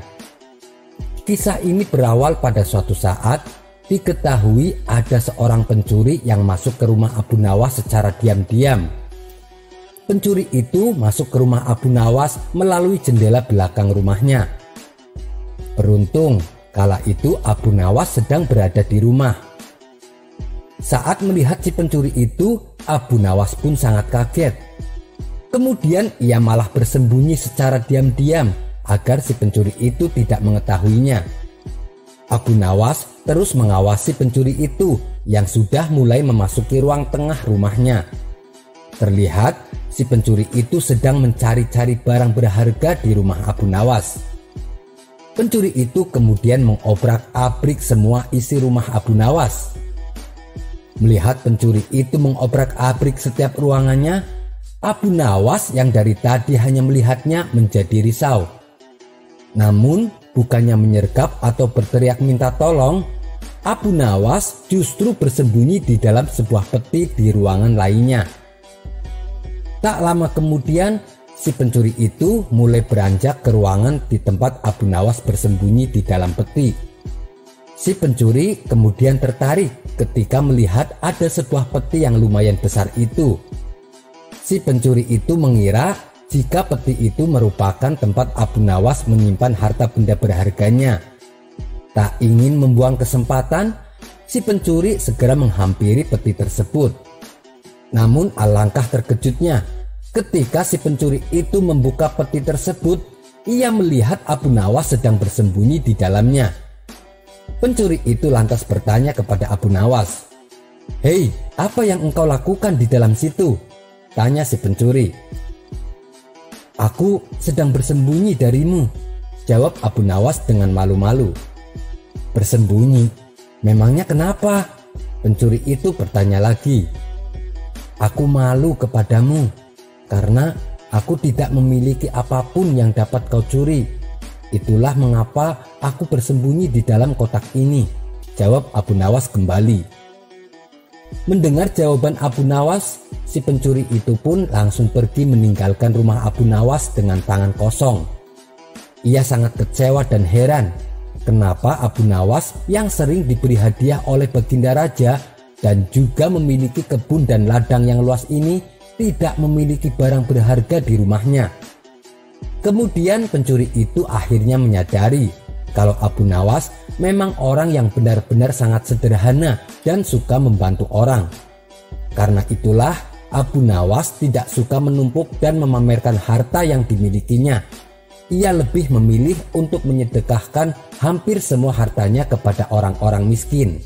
Kisah ini berawal pada suatu saat diketahui ada seorang pencuri yang masuk ke rumah Abu Nawas secara diam-diam. Pencuri itu masuk ke rumah Abu Nawas melalui jendela belakang rumahnya. Beruntung, kala itu Abu Nawas sedang berada di rumah. Saat melihat si pencuri itu, Abu Nawas pun sangat kaget. Kemudian ia malah bersembunyi secara diam-diam agar si pencuri itu tidak mengetahuinya. Abu Nawas terus mengawasi pencuri itu yang sudah mulai memasuki ruang tengah rumahnya. Terlihat si pencuri itu sedang mencari-cari barang berharga di rumah Abu Nawas. Pencuri itu kemudian mengobrak-abrik semua isi rumah Abu Nawas. Melihat pencuri itu mengobrak-abrik setiap ruangannya, Abu Nawas yang dari tadi hanya melihatnya menjadi risau. Namun bukannya menyergap atau berteriak minta tolong, Abu Nawas justru bersembunyi di dalam sebuah peti di ruangan lainnya. Tak lama kemudian, si pencuri itu mulai beranjak ke ruangan di tempat Abu Nawas bersembunyi di dalam peti. Si pencuri kemudian tertarik ketika melihat ada sebuah peti yang lumayan besar itu. Si pencuri itu mengira jika peti itu merupakan tempat Abu Nawas menyimpan harta benda berharganya. Tak ingin membuang kesempatan, si pencuri segera menghampiri peti tersebut. Namun alangkah terkejutnya, ketika si pencuri itu membuka peti tersebut, ia melihat Abu Nawas sedang bersembunyi di dalamnya. Pencuri itu lantas bertanya kepada Abu Nawas, "Hei, apa yang engkau lakukan di dalam situ?" tanya si pencuri. "Aku sedang bersembunyi darimu," jawab Abu Nawas dengan malu-malu. "Bersembunyi? Memangnya kenapa?" Pencuri itu bertanya lagi. "Aku malu kepadamu karena aku tidak memiliki apapun yang dapat kau curi. Itulah mengapa aku bersembunyi di dalam kotak ini," jawab Abu Nawas kembali. Mendengar jawaban Abu Nawas, si pencuri itu pun langsung pergi meninggalkan rumah Abu Nawas dengan tangan kosong. Ia sangat kecewa dan heran kenapa Abu Nawas yang sering diberi hadiah oleh Baginda Raja dan juga memiliki kebun dan ladang yang luas ini tidak memiliki barang berharga di rumahnya. Kemudian pencuri itu akhirnya menyadari kalau Abu Nawas memang orang yang benar-benar sangat sederhana dan suka membantu orang. Karena itulah Abu Nawas tidak suka menumpuk dan memamerkan harta yang dimilikinya. Ia lebih memilih untuk menyedekahkan hampir semua hartanya kepada orang-orang miskin.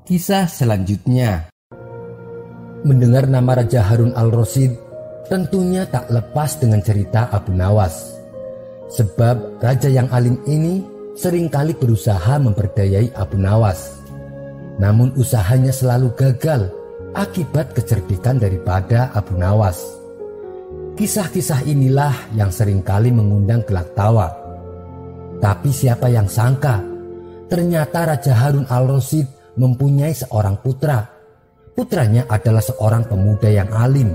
Kisah selanjutnya. Mendengar nama Raja Harun al-Rasyid, tentunya tak lepas dengan cerita Abu Nawas. Sebab raja yang alim ini seringkali berusaha memperdayai Abu Nawas. Namun usahanya selalu gagal akibat kecerdikan daripada Abu Nawas. Kisah-kisah inilah yang seringkali mengundang gelak tawa. Tapi siapa yang sangka, ternyata Raja Harun al-Rasyid mempunyai seorang putra. Putranya adalah seorang pemuda yang alim.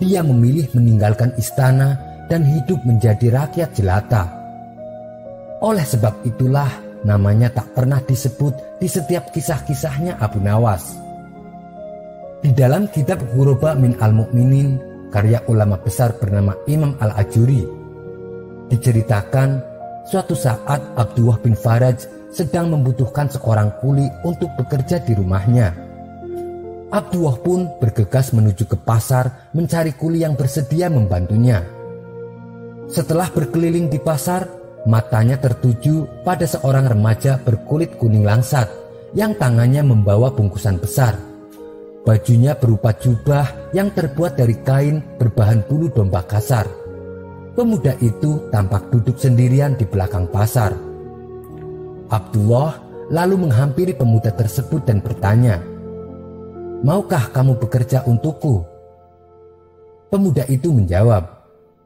Dia memilih meninggalkan istana dan hidup menjadi rakyat jelata. Oleh sebab itulah namanya tak pernah disebut di setiap kisah-kisahnya Abu Nawas. Di dalam kitab Ghuraba min al-Mu'minin, karya ulama besar bernama Imam al-Ajuri, diceritakan suatu saat Abdullah bin Faraj sedang membutuhkan seorang kuli untuk bekerja di rumahnya. Abdullah pun bergegas menuju ke pasar mencari kuli yang bersedia membantunya. Setelah berkeliling di pasar, matanya tertuju pada seorang remaja berkulit kuning langsat yang tangannya membawa bungkusan besar. Bajunya berupa jubah yang terbuat dari kain berbahan bulu domba kasar. Pemuda itu tampak duduk sendirian di belakang pasar. Abdullah lalu menghampiri pemuda tersebut dan bertanya, "Maukah kamu bekerja untukku?" Pemuda itu menjawab,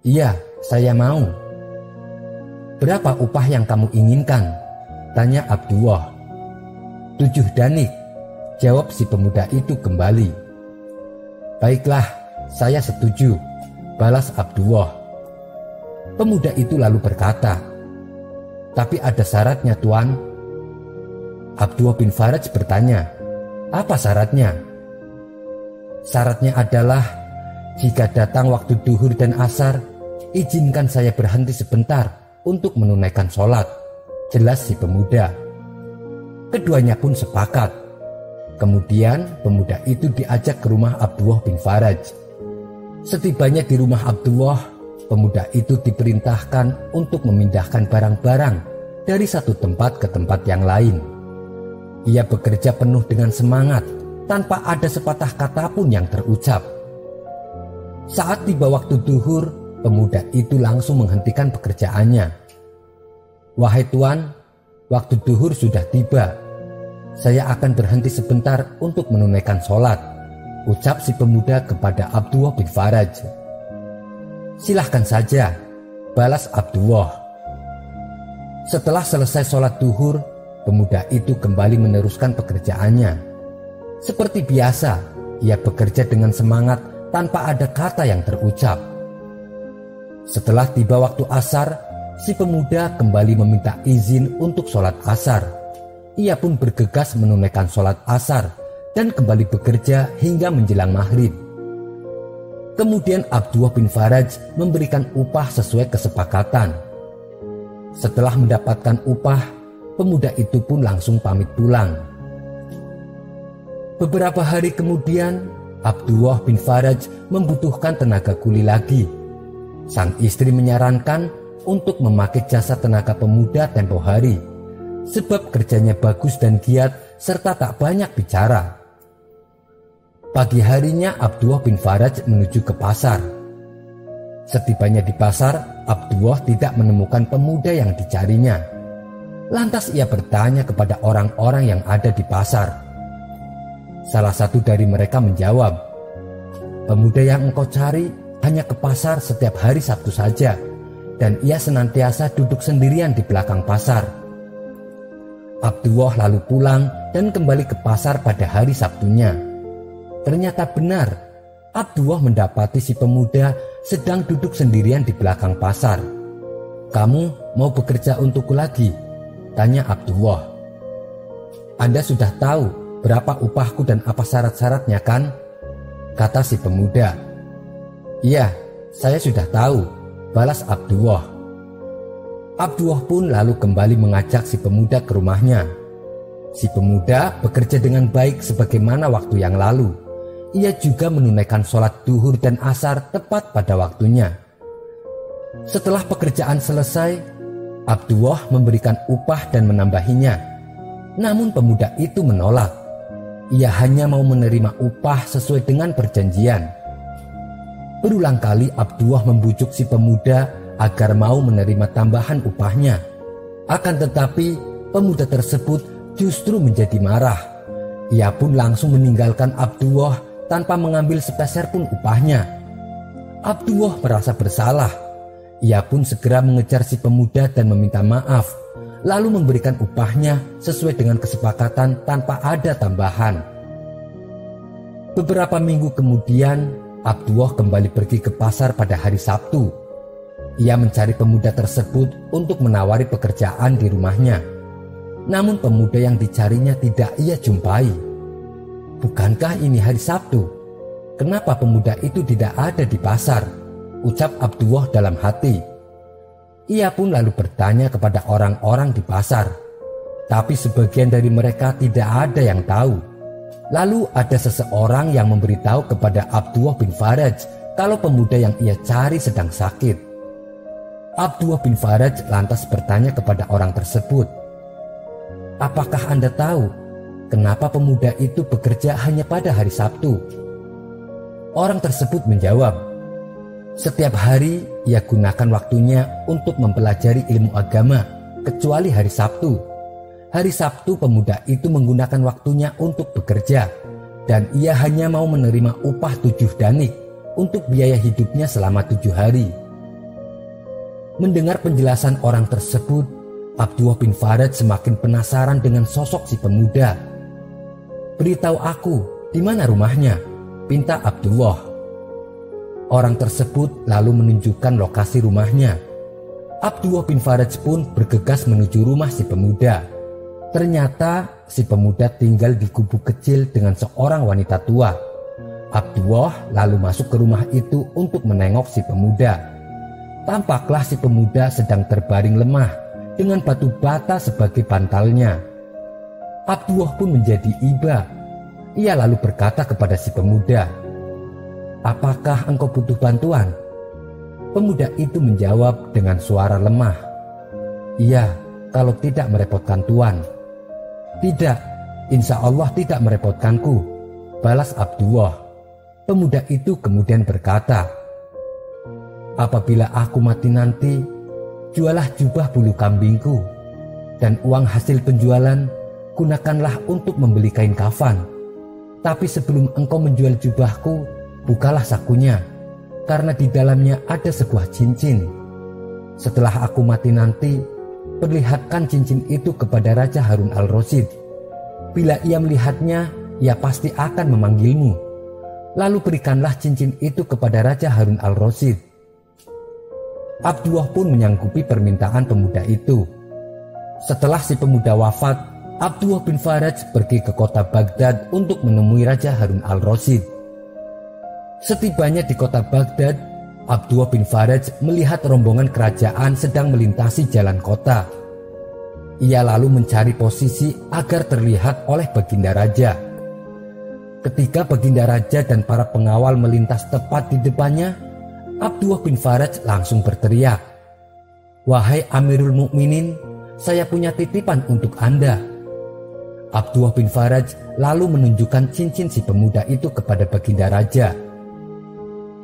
"Iya, saya mau." "Berapa upah yang kamu inginkan?" tanya Abdullah. 7 danik, jawab si pemuda itu kembali. "Baiklah, saya setuju," balas Abdullah. Pemuda itu lalu berkata, "Tapi ada syaratnya, Tuan." Abdullah bin Faraj bertanya, "Apa syaratnya?" "Syaratnya adalah, jika datang waktu duhur dan asar, izinkan saya berhenti sebentar untuk menunaikan sholat," jelas si pemuda. Keduanya pun sepakat. Kemudian pemuda itu diajak ke rumah Abdullah bin Faraj. Setibanya di rumah Abdullah, pemuda itu diperintahkan untuk memindahkan barang-barang dari satu tempat ke tempat yang lain. Ia bekerja penuh dengan semangat tanpa ada sepatah kata pun yang terucap. Saat tiba waktu duhur, pemuda itu langsung menghentikan pekerjaannya. "Wahai Tuan, waktu duhur sudah tiba. Saya akan berhenti sebentar untuk menunaikan sholat," ucap si pemuda kepada Abdullah bin Faraj. "Silahkan saja," balas Abdullah. Setelah selesai sholat duhur, pemuda itu kembali meneruskan pekerjaannya. Seperti biasa, ia bekerja dengan semangat tanpa ada kata yang terucap. Setelah tiba waktu asar, si pemuda kembali meminta izin untuk sholat asar. Ia pun bergegas menunaikan sholat asar dan kembali bekerja hingga menjelang maghrib. Kemudian Abdullah bin Faraj memberikan upah sesuai kesepakatan. Setelah mendapatkan upah, pemuda itu pun langsung pamit pulang. Beberapa hari kemudian, Abdullah bin Faraj membutuhkan tenaga kuli lagi. Sang istri menyarankan untuk memakai jasa tenaga pemuda tempo hari, sebab kerjanya bagus dan giat serta tak banyak bicara. Pagi harinya Abdullah bin Faraj menuju ke pasar. Setibanya di pasar, Abdullah tidak menemukan pemuda yang dicarinya. Lantas ia bertanya kepada orang-orang yang ada di pasar. Salah satu dari mereka menjawab, "Pemuda yang engkau cari hanya ke pasar setiap hari Sabtu saja, dan ia senantiasa duduk sendirian di belakang pasar." Abdullah lalu pulang dan kembali ke pasar pada hari Sabtunya. Ternyata benar, Abdullah mendapati si pemuda sedang duduk sendirian di belakang pasar. "Kamu mau bekerja untukku lagi?" tanya Abdullah. "Anda sudah tahu berapa upahku dan apa syarat-syaratnya kan?" kata si pemuda. "Iya, saya sudah tahu," balas Abdullah. Abdullah pun lalu kembali mengajak si pemuda ke rumahnya. Si pemuda bekerja dengan baik sebagaimana waktu yang lalu, Ia juga menunaikan sholat duhur dan asar tepat pada waktunya. Setelah pekerjaan selesai, Abdullah memberikan upah dan menambahinya. Namun pemuda itu menolak. Ia hanya mau menerima upah sesuai dengan perjanjian. Berulang kali Abdullah membujuk si pemuda agar mau menerima tambahan upahnya. Akan tetapi pemuda tersebut justru menjadi marah. Ia pun langsung meninggalkan Abdullah tanpa mengambil sepeser pun upahnya. Abdullah merasa bersalah. Ia pun segera mengejar si pemuda dan meminta maaf, lalu memberikan upahnya sesuai dengan kesepakatan tanpa ada tambahan. Beberapa minggu kemudian, Abdullah kembali pergi ke pasar pada hari Sabtu. Ia mencari pemuda tersebut untuk menawari pekerjaan di rumahnya. Namun pemuda yang dicarinya tidak ia jumpai. Bukankah ini hari Sabtu? Kenapa pemuda itu tidak ada di pasar? Ucap Abdullah dalam hati. Ia pun lalu bertanya kepada orang-orang di pasar. Tapi sebagian dari mereka tidak ada yang tahu. Lalu ada seseorang yang memberitahu kepada Abdullah bin Faraj kalau pemuda yang ia cari sedang sakit. Abdullah bin Faraj lantas bertanya kepada orang tersebut, "Apakah Anda tahu kenapa pemuda itu bekerja hanya pada hari Sabtu?" Orang tersebut menjawab, "Setiap hari ia gunakan waktunya untuk mempelajari ilmu agama, kecuali hari Sabtu. Hari Sabtu pemuda itu menggunakan waktunya untuk bekerja, dan ia hanya mau menerima upah 7 danik untuk biaya hidupnya selama 7 hari. Mendengar penjelasan orang tersebut, Abdullah bin Faraj semakin penasaran dengan sosok si pemuda. "Beritahu aku, di mana rumahnya?" pinta Abdullah. Orang tersebut lalu menunjukkan lokasi rumahnya. Abdullah bin Faraj pun bergegas menuju rumah si pemuda. Ternyata si pemuda tinggal di gubuk kecil dengan seorang wanita tua. Abdullah lalu masuk ke rumah itu untuk menengok si pemuda. Tampaklah si pemuda sedang terbaring lemah dengan batu bata sebagai bantalnya. Abdullah pun menjadi iba. Ia lalu berkata kepada si pemuda, "Apakah engkau butuh bantuan?" Pemuda itu menjawab dengan suara lemah, "Iya, kalau tidak merepotkan Tuan." "Tidak, insya Allah tidak merepotkanku," balas Abdullah. Pemuda itu kemudian berkata, "Apabila aku mati nanti, jualah jubah bulu kambingku, dan uang hasil penjualan gunakanlah untuk membeli kain kafan. Tapi sebelum engkau menjual jubahku, bukalah sakunya, karena di dalamnya ada sebuah cincin. Setelah aku mati nanti, perlihatkan cincin itu kepada Raja Harun al-Rasyid. Bila ia melihatnya, ia pasti akan memanggilmu. Lalu berikanlah cincin itu kepada Raja Harun al-Rasyid." Abdullah pun menyanggupi permintaan pemuda itu. Setelah si pemuda wafat, Abdullah bin Faraj pergi ke kota Baghdad untuk menemui Raja Harun al-Rasyid. Setibanya di kota Baghdad, Abdullah bin Faraj melihat rombongan kerajaan sedang melintasi jalan kota. Ia lalu mencari posisi agar terlihat oleh Baginda Raja. Ketika Baginda Raja dan para pengawal melintas tepat di depannya, Abdullah bin Faraj langsung berteriak, "Wahai Amirul Mukminin, saya punya titipan untuk Anda." Abdullah bin Faraj lalu menunjukkan cincin si pemuda itu kepada Baginda Raja.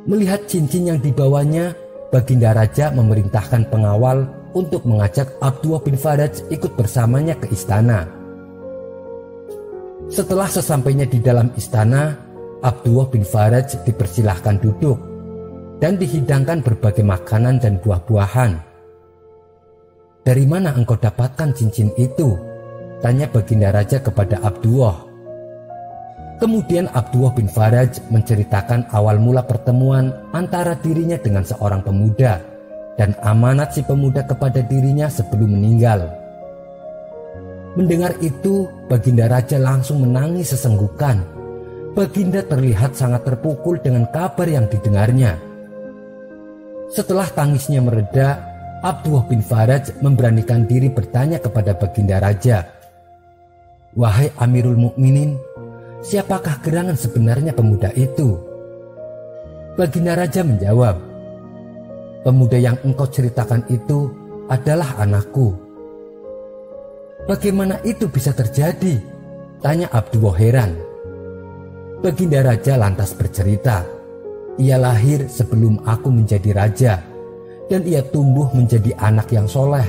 Melihat cincin yang dibawanya, Baginda Raja memerintahkan pengawal untuk mengajak Abdullah bin Faraj ikut bersamanya ke istana. Setelah sesampainya di dalam istana, Abdullah bin Faraj dipersilahkan duduk dan dihidangkan berbagai makanan dan buah-buahan. "Dari mana engkau dapatkan cincin itu?" tanya Baginda Raja kepada Abdullah. Kemudian Abdullah bin Faraj menceritakan awal mula pertemuan antara dirinya dengan seorang pemuda dan amanat si pemuda kepada dirinya sebelum meninggal. Mendengar itu, Baginda Raja langsung menangis sesenggukan. Baginda terlihat sangat terpukul dengan kabar yang didengarnya. Setelah tangisnya mereda, Abdullah bin Faraj memberanikan diri bertanya kepada Baginda Raja, "Wahai Amirul Mukminin, siapakah gerangan sebenarnya pemuda itu? Baginda Raja menjawab, pemuda yang engkau ceritakan itu adalah anakku. Bagaimana itu bisa terjadi? Tanya Abduwa heran. Baginda Raja lantas bercerita, ia lahir sebelum aku menjadi raja, dan ia tumbuh menjadi anak yang soleh.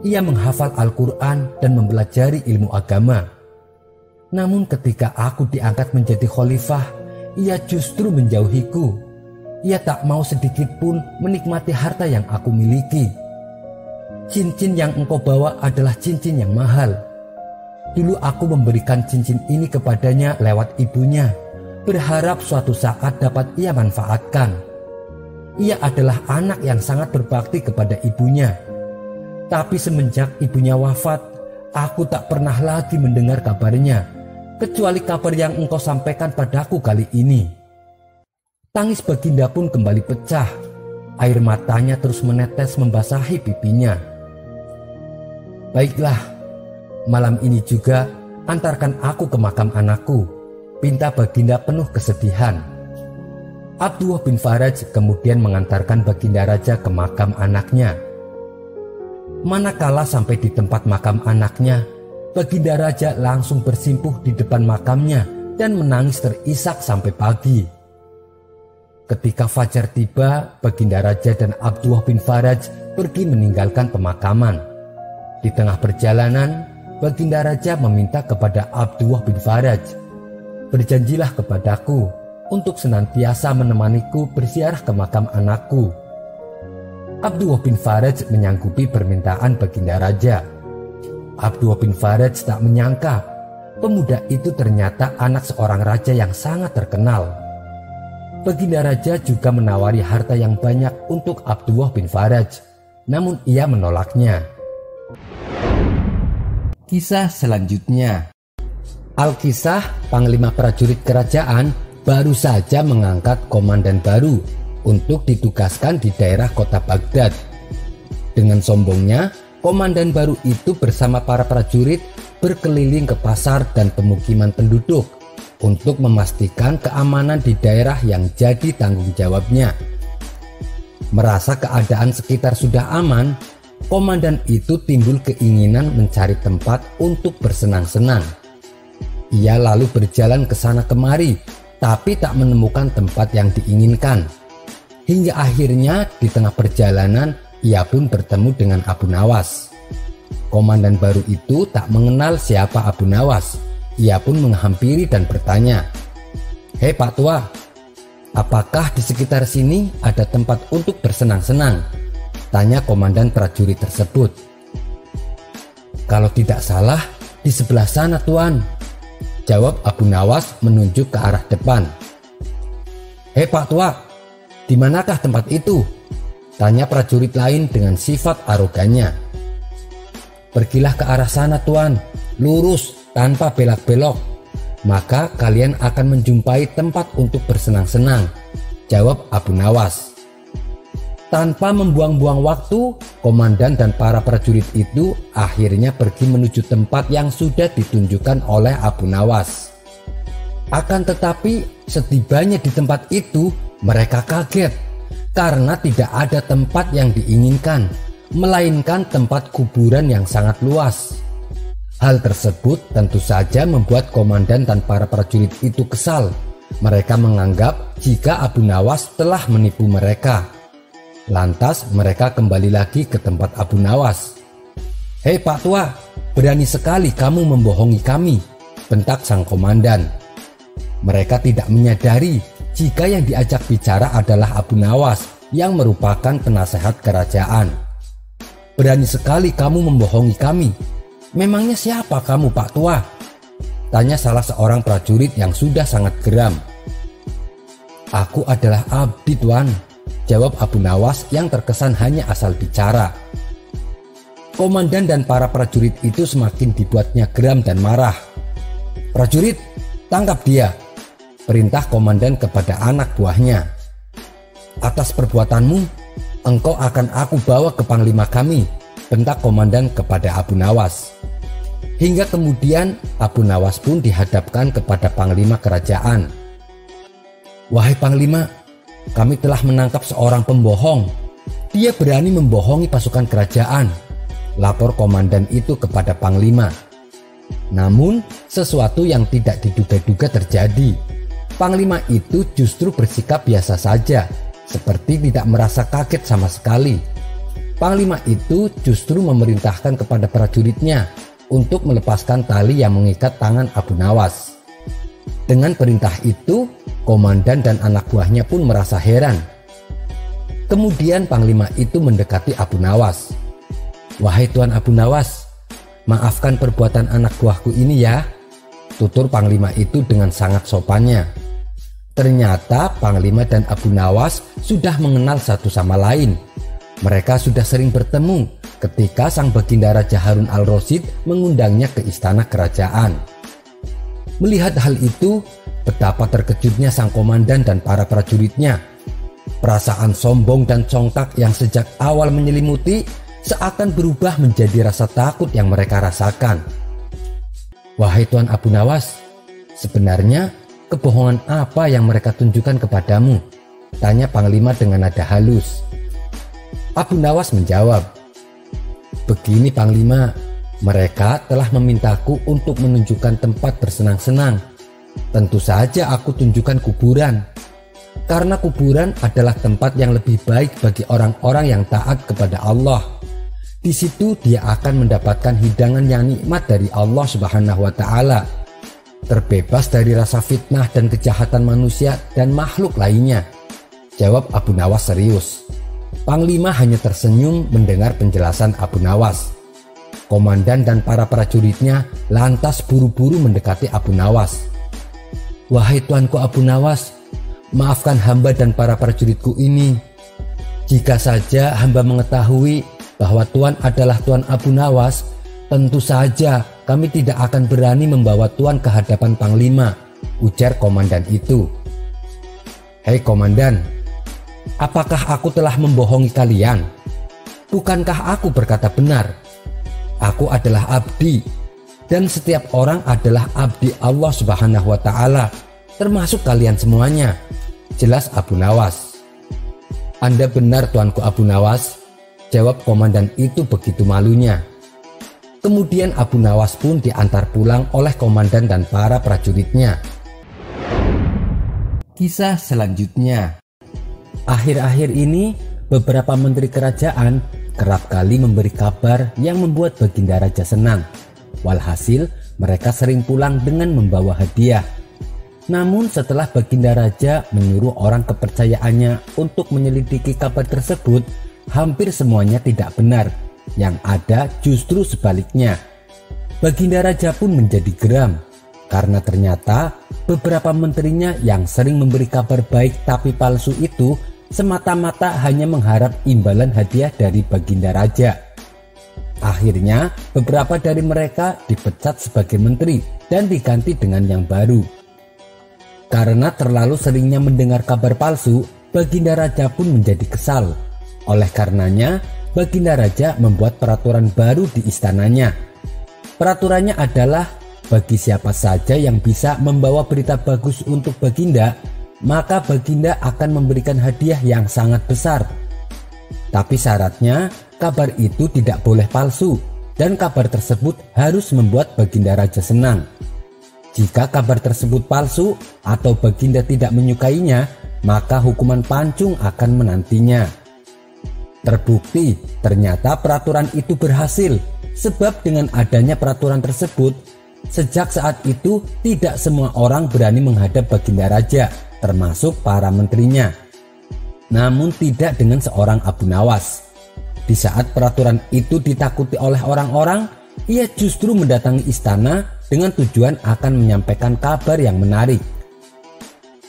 Ia menghafal Al-Quran dan mempelajari ilmu agama. Namun ketika aku diangkat menjadi khalifah, ia justru menjauhiku. Ia tak mau sedikit pun menikmati harta yang aku miliki. Cincin yang engkau bawa adalah cincin yang mahal. Dulu aku memberikan cincin ini kepadanya lewat ibunya, berharap suatu saat dapat ia manfaatkan. Ia adalah anak yang sangat berbakti kepada ibunya. Tapi semenjak ibunya wafat, aku tak pernah lagi mendengar kabarnya, kecuali kabar yang engkau sampaikan padaku kali ini. Tangis Baginda pun kembali pecah. Air matanya terus menetes membasahi pipinya. Baiklah, malam ini juga antarkan aku ke makam anakku, pinta Baginda penuh kesedihan. Abduwa bin Faraj kemudian mengantarkan Baginda Raja ke makam anaknya. Manakala sampai di tempat makam anaknya, Baginda Raja langsung bersimpuh di depan makamnya dan menangis terisak sampai pagi. Ketika fajar tiba, Baginda Raja dan Abduwa bin Faraj pergi meninggalkan pemakaman. Di tengah perjalanan, Baginda Raja meminta kepada Abduwa bin Faraj, berjanjilah kepadaku untuk senantiasa menemaniku berziarah ke makam anakku. Abduwa bin Faraj menyanggupi permintaan Baginda Raja. Abduwa bin Faraj tak menyangka pemuda itu ternyata anak seorang raja yang sangat terkenal. Baginda Raja juga menawari harta yang banyak untuk Abduwa bin Faraj, namun ia menolaknya. Kisah selanjutnya. Al-Kisah, panglima prajurit kerajaan, baru saja mengangkat komandan baru untuk ditugaskan di daerah kota Baghdad. Dengan sombongnya, komandan baru itu bersama para prajurit berkeliling ke pasar dan pemukiman penduduk untuk memastikan keamanan di daerah yang jadi tanggung jawabnya. Merasa keadaan sekitar sudah aman, komandan itu timbul keinginan mencari tempat untuk bersenang-senang. Ia lalu berjalan ke sana kemari, tapi tak menemukan tempat yang diinginkan. Hingga akhirnya di tengah perjalanan ia pun bertemu dengan Abu Nawas. Komandan baru itu tak mengenal siapa Abu Nawas. Ia pun menghampiri dan bertanya, "Hei Pak Tua, apakah di sekitar sini ada tempat untuk bersenang-senang?" Tanya komandan prajurit tersebut. "Kalau tidak salah di sebelah sana Tuan," jawab Abu Nawas menunjuk ke arah depan. "Hei Pak Tua, di manakah tempat itu?" tanya prajurit lain dengan sifat arogannya. "Pergilah ke arah sana Tuan, lurus tanpa belak-belok, maka kalian akan menjumpai tempat untuk bersenang-senang," jawab Abu Nawas. Tanpa membuang-buang waktu, komandan dan para prajurit itu akhirnya pergi menuju tempat yang sudah ditunjukkan oleh Abu Nawas. Akan tetapi setibanya di tempat itu, mereka kaget karena tidak ada tempat yang diinginkan, melainkan tempat kuburan yang sangat luas. Hal tersebut tentu saja membuat komandan dan para prajurit itu kesal. Mereka menganggap jika Abu Nawas telah menipu mereka. Lantas mereka kembali lagi ke tempat Abu Nawas. "Hei Pak Tua, berani sekali kamu membohongi kami," bentak sang komandan. Mereka tidak menyadari jika yang diajak bicara adalah Abu Nawas yang merupakan penasehat kerajaan. "Berani sekali kamu membohongi kami. Memangnya siapa kamu Pak Tua?" tanya salah seorang prajurit yang sudah sangat geram. "Aku adalah abdi Tuan," jawab Abu Nawas yang terkesan hanya asal bicara. Komandan dan para prajurit itu semakin dibuatnya geram dan marah. "Prajurit, tangkap dia," perintah komandan kepada anak buahnya. "Atas perbuatanmu, engkau akan aku bawa ke panglima kami," bentak komandan kepada Abu Nawas. Hingga kemudian Abu Nawas pun dihadapkan kepada Panglima kerajaan. "Wahai Panglima, kami telah menangkap seorang pembohong. Dia berani membohongi pasukan kerajaan," lapor komandan itu kepada Panglima. Namun sesuatu yang tidak diduga-duga terjadi. Panglima itu justru bersikap biasa saja, seperti tidak merasa kaget sama sekali. Panglima itu justru memerintahkan kepada prajuritnya untuk melepaskan tali yang mengikat tangan Abu Nawas. Dengan perintah itu, komandan dan anak buahnya pun merasa heran. Kemudian Panglima itu mendekati Abu Nawas. "Wahai Tuan Abu Nawas, maafkan perbuatan anak buahku ini ya," tutur Panglima itu dengan sangat sopannya. Ternyata Panglima dan Abu Nawas sudah mengenal satu sama lain. Mereka sudah sering bertemu ketika sang Baginda Raja Harun al-Rasyid mengundangnya ke istana kerajaan. Melihat hal itu, betapa terkejutnya sang komandan dan para prajuritnya. Perasaan sombong dan congkak yang sejak awal menyelimuti seakan berubah menjadi rasa takut yang mereka rasakan. "Wahai Tuan Abu Nawas, sebenarnya kebohongan apa yang mereka tunjukkan kepadamu?" tanya Panglima dengan nada halus. Abu Nawas menjawab, "Begini Panglima, mereka telah memintaku untuk menunjukkan tempat bersenang-senang. Tentu saja aku tunjukkan kuburan. Karena kuburan adalah tempat yang lebih baik bagi orang-orang yang taat kepada Allah. Di situ dia akan mendapatkan hidangan yang nikmat dari Allah Subhanahu wa Ta'ala, terbebas dari rasa fitnah dan kejahatan manusia dan makhluk lainnya," jawab Abu Nawas serius. Panglima hanya tersenyum mendengar penjelasan Abu Nawas. Komandan dan para prajuritnya lantas buru-buru mendekati Abu Nawas. "Wahai Tuanku Abu Nawas, maafkan hamba dan para prajuritku ini. Jika saja hamba mengetahui bahwa Tuan adalah Tuan Abu Nawas, tentu saja kami tidak akan berani membawa Tuan ke hadapan Panglima," ujar komandan itu. "Hei komandan, apakah aku telah membohongi kalian? Bukankah aku berkata benar? Aku adalah abdi, dan setiap orang adalah abdi Allah Subhanahu wa Ta'ala, termasuk kalian semuanya," jelas Abu Nawas. "Anda benar Tuanku Abu Nawas," jawab komandan itu begitu malunya. Kemudian Abu Nawas pun diantar pulang oleh komandan dan para prajuritnya. Kisah selanjutnya. Akhir-akhir ini beberapa menteri kerajaan kerap kali memberi kabar yang membuat Baginda Raja senang. Walhasil mereka sering pulang dengan membawa hadiah. Namun setelah Baginda Raja menyuruh orang kepercayaannya untuk menyelidiki kabar tersebut, hampir semuanya tidak benar. Yang ada justru sebaliknya. Baginda Raja pun menjadi geram karena ternyata beberapa menterinya yang sering memberi kabar baik tapi palsu itu semata-mata hanya mengharap imbalan hadiah dari Baginda Raja. Akhirnya beberapa dari mereka dipecat sebagai menteri dan diganti dengan yang baru. Karena terlalu seringnya mendengar kabar palsu, Baginda Raja pun menjadi kesal. Oleh karenanya, Baginda Raja membuat peraturan baru di istananya. Peraturannya adalah bagi siapa saja yang bisa membawa berita bagus untuk Baginda, maka Baginda akan memberikan hadiah yang sangat besar. Tapi syaratnya kabar itu tidak boleh palsu dan kabar tersebut harus membuat Baginda Raja senang. Jika kabar tersebut palsu atau Baginda tidak menyukainya, maka hukuman pancung akan menantinya. Terbukti ternyata peraturan itu berhasil, sebab dengan adanya peraturan tersebut, sejak saat itu tidak semua orang berani menghadap Baginda Raja, termasuk para menterinya. Namun tidak dengan seorang Abu Nawas. Di saat peraturan itu ditakuti oleh orang-orang, ia justru mendatangi istana dengan tujuan akan menyampaikan kabar yang menarik.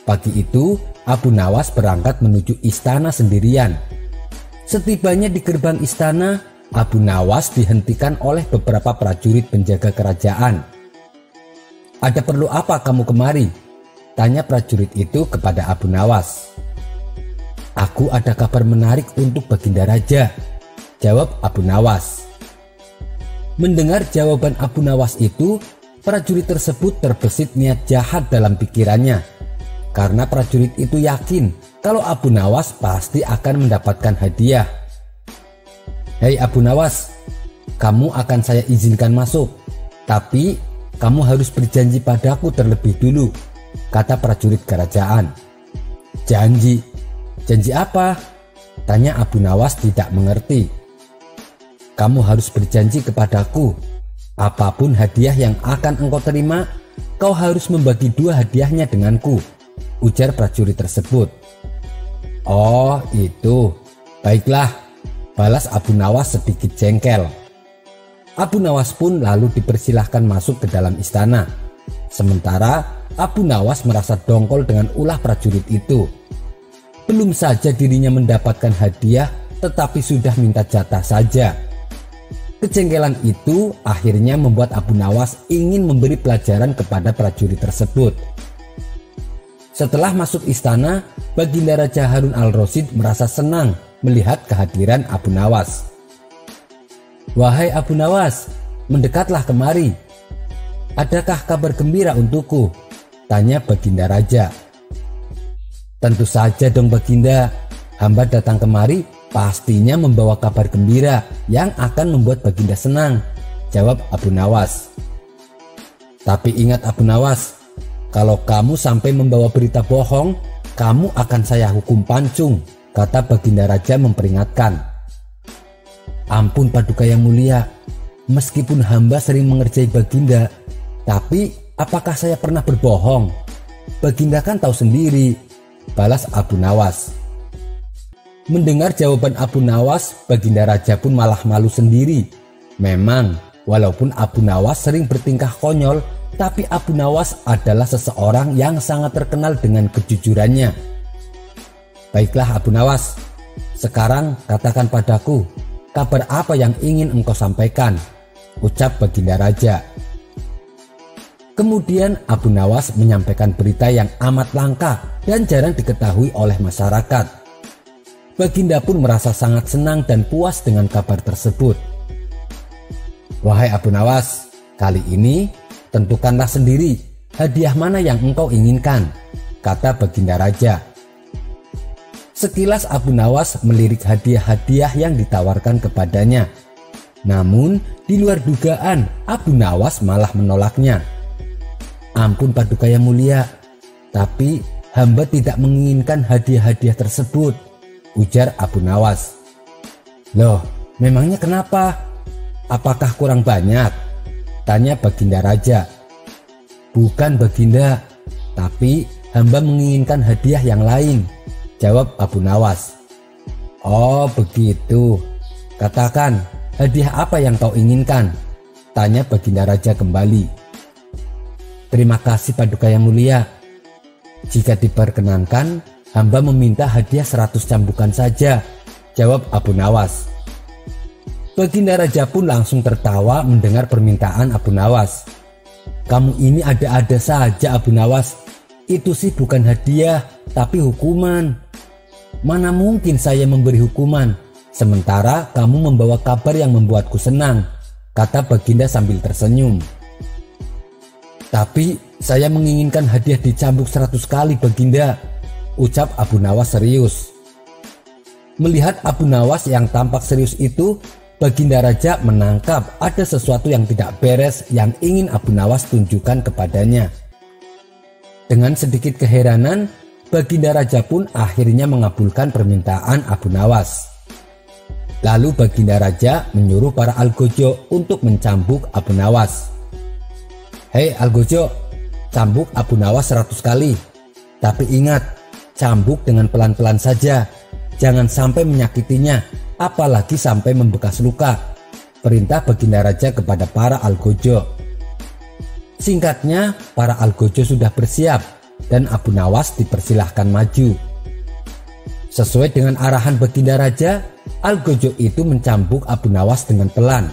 Pagi itu, Abu Nawas berangkat menuju istana sendirian. Setibanya di gerbang istana, Abu Nawas dihentikan oleh beberapa prajurit penjaga kerajaan. "Ada perlu apa kamu kemari?" tanya prajurit itu kepada Abu Nawas. "Aku ada kabar menarik untuk Baginda Raja," jawab Abu Nawas. Mendengar jawaban Abu Nawas itu, prajurit tersebut terbesit niat jahat dalam pikirannya. Karena prajurit itu yakin kalau Abu Nawas pasti akan mendapatkan hadiah. "Hei Abu Nawas, kamu akan saya izinkan masuk, tapi kamu harus berjanji padaku terlebih dulu," kata prajurit kerajaan. "Janji? Janji apa?" tanya Abu Nawas tidak mengerti. "Kamu harus berjanji kepadaku, apapun hadiah yang akan engkau terima, kau harus membagi 2 hadiahnya denganku," ujar prajurit tersebut. "Oh itu, baiklah," balas Abu Nawas sedikit jengkel. Abu Nawas pun lalu dipersilahkan masuk ke dalam istana. Sementara Abu Nawas merasa dongkol dengan ulah prajurit itu. Belum saja dirinya mendapatkan hadiah, tetapi sudah minta jatah saja. Kejengkelan itu akhirnya membuat Abu Nawas ingin memberi pelajaran kepada prajurit tersebut. Setelah masuk istana, Baginda Raja Harun al-Rasyid merasa senang melihat kehadiran Abu Nawas. "Wahai Abu Nawas, mendekatlah kemari. Adakah kabar gembira untukku?" tanya Baginda Raja. "Tentu saja dong Baginda, hamba datang kemari pastinya membawa kabar gembira yang akan membuat Baginda senang," jawab Abu Nawas. "Tapi ingat Abu Nawas, kalau kamu sampai membawa berita bohong, kamu akan saya hukum pancung," kata Baginda Raja memperingatkan. "Ampun Paduka yang mulia, meskipun hamba sering mengerjai Baginda, tapi apakah saya pernah berbohong? Baginda kan tahu sendiri," balas Abu Nawas. Mendengar jawaban Abu Nawas, Baginda Raja pun malah malu sendiri. Memang, walaupun Abu Nawas sering bertingkah konyol, tapi Abu Nawas adalah seseorang yang sangat terkenal dengan kejujurannya. "Baiklah Abu Nawas, sekarang katakan padaku, kabar apa yang ingin engkau sampaikan?" ucap Baginda Raja. Kemudian Abu Nawas menyampaikan berita yang amat langka dan jarang diketahui oleh masyarakat. Baginda pun merasa sangat senang dan puas dengan kabar tersebut. "Wahai Abu Nawas, kali ini tentukanlah sendiri hadiah mana yang engkau inginkan," kata Baginda Raja. Sekilas Abu Nawas melirik hadiah-hadiah yang ditawarkan kepadanya. Namun di luar dugaan, Abu Nawas malah menolaknya. "Ampun Paduka yang mulia, tapi hamba tidak menginginkan hadiah-hadiah tersebut," ujar Abu Nawas. "Loh, memangnya kenapa? Apakah kurang banyak?" tanya Baginda Raja. "Bukan Baginda, tapi hamba menginginkan hadiah yang lain," jawab Abu Nawas. "Oh begitu, katakan hadiah apa yang kau inginkan?" tanya Baginda Raja kembali. "Terima kasih Paduka yang mulia. Jika diperkenankan, hamba meminta hadiah 100 cambukan saja," jawab Abu Nawas. Baginda Raja pun langsung tertawa mendengar permintaan Abu Nawas. "Kamu ini ada-ada saja Abu Nawas. Itu sih bukan hadiah, tapi hukuman. Mana mungkin saya memberi hukuman, sementara kamu membawa kabar yang membuatku senang," kata Baginda sambil tersenyum. "Tapi saya menginginkan hadiah dicambuk 100 kali Baginda," ucap Abu Nawas serius. Melihat Abu Nawas yang tampak serius itu, Baginda Raja menangkap ada sesuatu yang tidak beres yang ingin Abu Nawas tunjukkan kepadanya. Dengan sedikit keheranan, Baginda Raja pun akhirnya mengabulkan permintaan Abu Nawas. Lalu Baginda Raja menyuruh para algojo untuk mencambuk Abu Nawas. "Hei algojo, cambuk Abu Nawas 100 kali. Tapi ingat, cambuk dengan pelan-pelan saja. Jangan sampai menyakitinya, apalagi sampai membekas luka," perintah Baginda Raja kepada para algojo. Singkatnya, para algojo sudah bersiap dan Abu Nawas dipersilahkan maju. Sesuai dengan arahan Baginda Raja, algojo itu mencambuk Abu Nawas dengan pelan.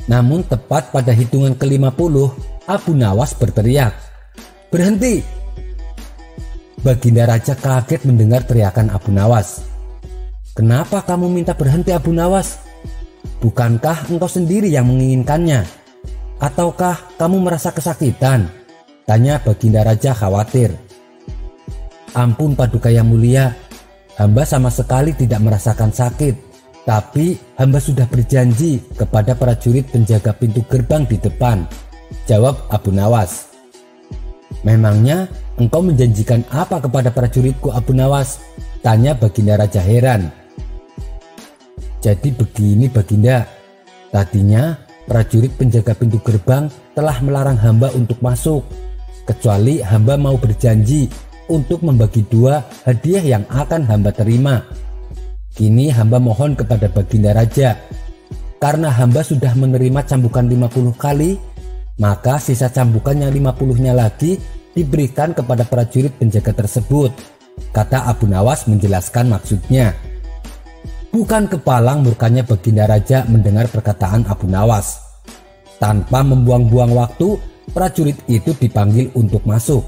Namun tepat pada hitungan ke-50, Abu Nawas berteriak, "Berhenti!" Baginda Raja kaget mendengar teriakan Abu Nawas. "Kenapa kamu minta berhenti Abu Nawas?" Bukankah engkau sendiri yang menginginkannya? Ataukah kamu merasa kesakitan? Tanya Baginda Raja khawatir. Ampun Paduka yang mulia, hamba sama sekali tidak merasakan sakit. Tapi hamba sudah berjanji kepada prajurit penjaga pintu gerbang di depan, jawab Abu Nawas. Memangnya engkau menjanjikan apa kepada prajuritku Abu Nawas? Tanya Baginda Raja heran. Jadi begini Baginda, tadinya prajurit penjaga pintu gerbang telah melarang hamba untuk masuk, kecuali hamba mau berjanji untuk membagi 2 hadiah yang akan hamba terima. Kini hamba mohon kepada Baginda Raja, karena hamba sudah menerima cambukan 50 kali, maka sisa cambukan yang 50-nya lagi diberikan kepada prajurit penjaga tersebut, kata Abu Nawas menjelaskan maksudnya. Bukan kepalang murkanya Baginda Raja mendengar perkataan Abu Nawas. Tanpa membuang-buang waktu, prajurit itu dipanggil untuk masuk.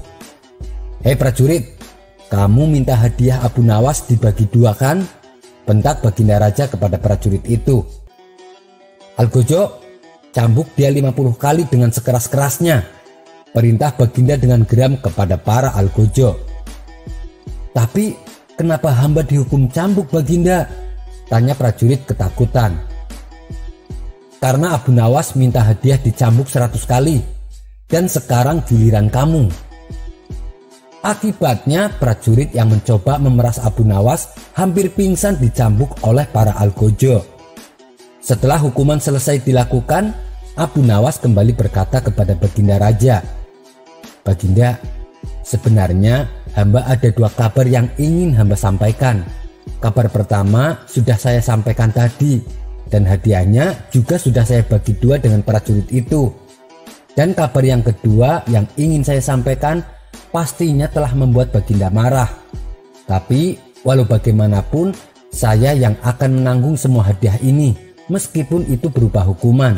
Hei prajurit, kamu minta hadiah Abu Nawas dibagi 2 kan? Bentak Baginda Raja kepada prajurit itu. Algojo, cambuk dia 50 kali dengan sekeras-kerasnya, perintah Baginda dengan geram kepada para algojo. Tapi kenapa hamba dihukum cambuk Baginda? Tanya prajurit ketakutan. Karena Abu Nawas minta hadiah dicambuk 100 kali, dan sekarang giliran kamu. Akibatnya prajurit yang mencoba memeras Abu Nawas hampir pingsan dicambuk oleh para algojo. Setelah hukuman selesai dilakukan, Abu Nawas kembali berkata kepada Baginda Raja, Baginda, sebenarnya hamba ada 2 kabar yang ingin hamba sampaikan. Kabar pertama sudah saya sampaikan tadi, dan hadiahnya juga sudah saya bagi 2 dengan prajurit itu. Dan kabar yang kedua yang ingin saya sampaikan pastinya telah membuat Baginda marah. Tapi walau bagaimanapun, saya yang akan menanggung semua hadiah ini, meskipun itu berupa hukuman.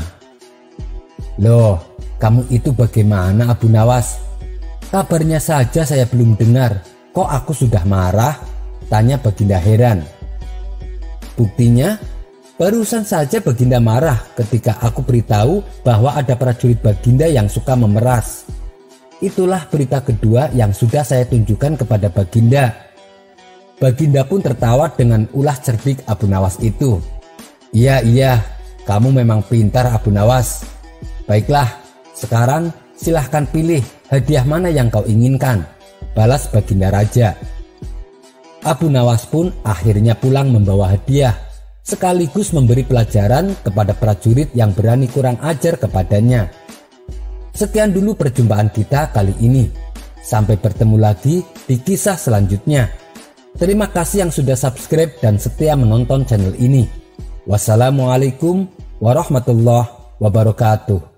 Loh, kamu itu bagaimana Abu Nawas? Kabarnya saja saya belum dengar, kok aku sudah marah? Tanya Baginda heran. Buktinya, barusan saja Baginda marah ketika aku beritahu bahwa ada prajurit Baginda yang suka memeras. Itulah berita kedua yang sudah saya tunjukkan kepada Baginda. Baginda pun tertawa dengan ulah cerdik Abu Nawas itu. Iya, kamu memang pintar Abu Nawas. Baiklah, sekarang silahkan pilih hadiah mana yang kau inginkan, balas Baginda Raja. Abu Nawas pun akhirnya pulang membawa hadiah, sekaligus memberi pelajaran kepada prajurit yang berani kurang ajar kepadanya. Sekian dulu perjumpaan kita kali ini. Sampai bertemu lagi di kisah selanjutnya. Terima kasih yang sudah subscribe dan setia menonton channel ini. Wassalamualaikum warahmatullahi wabarakatuh.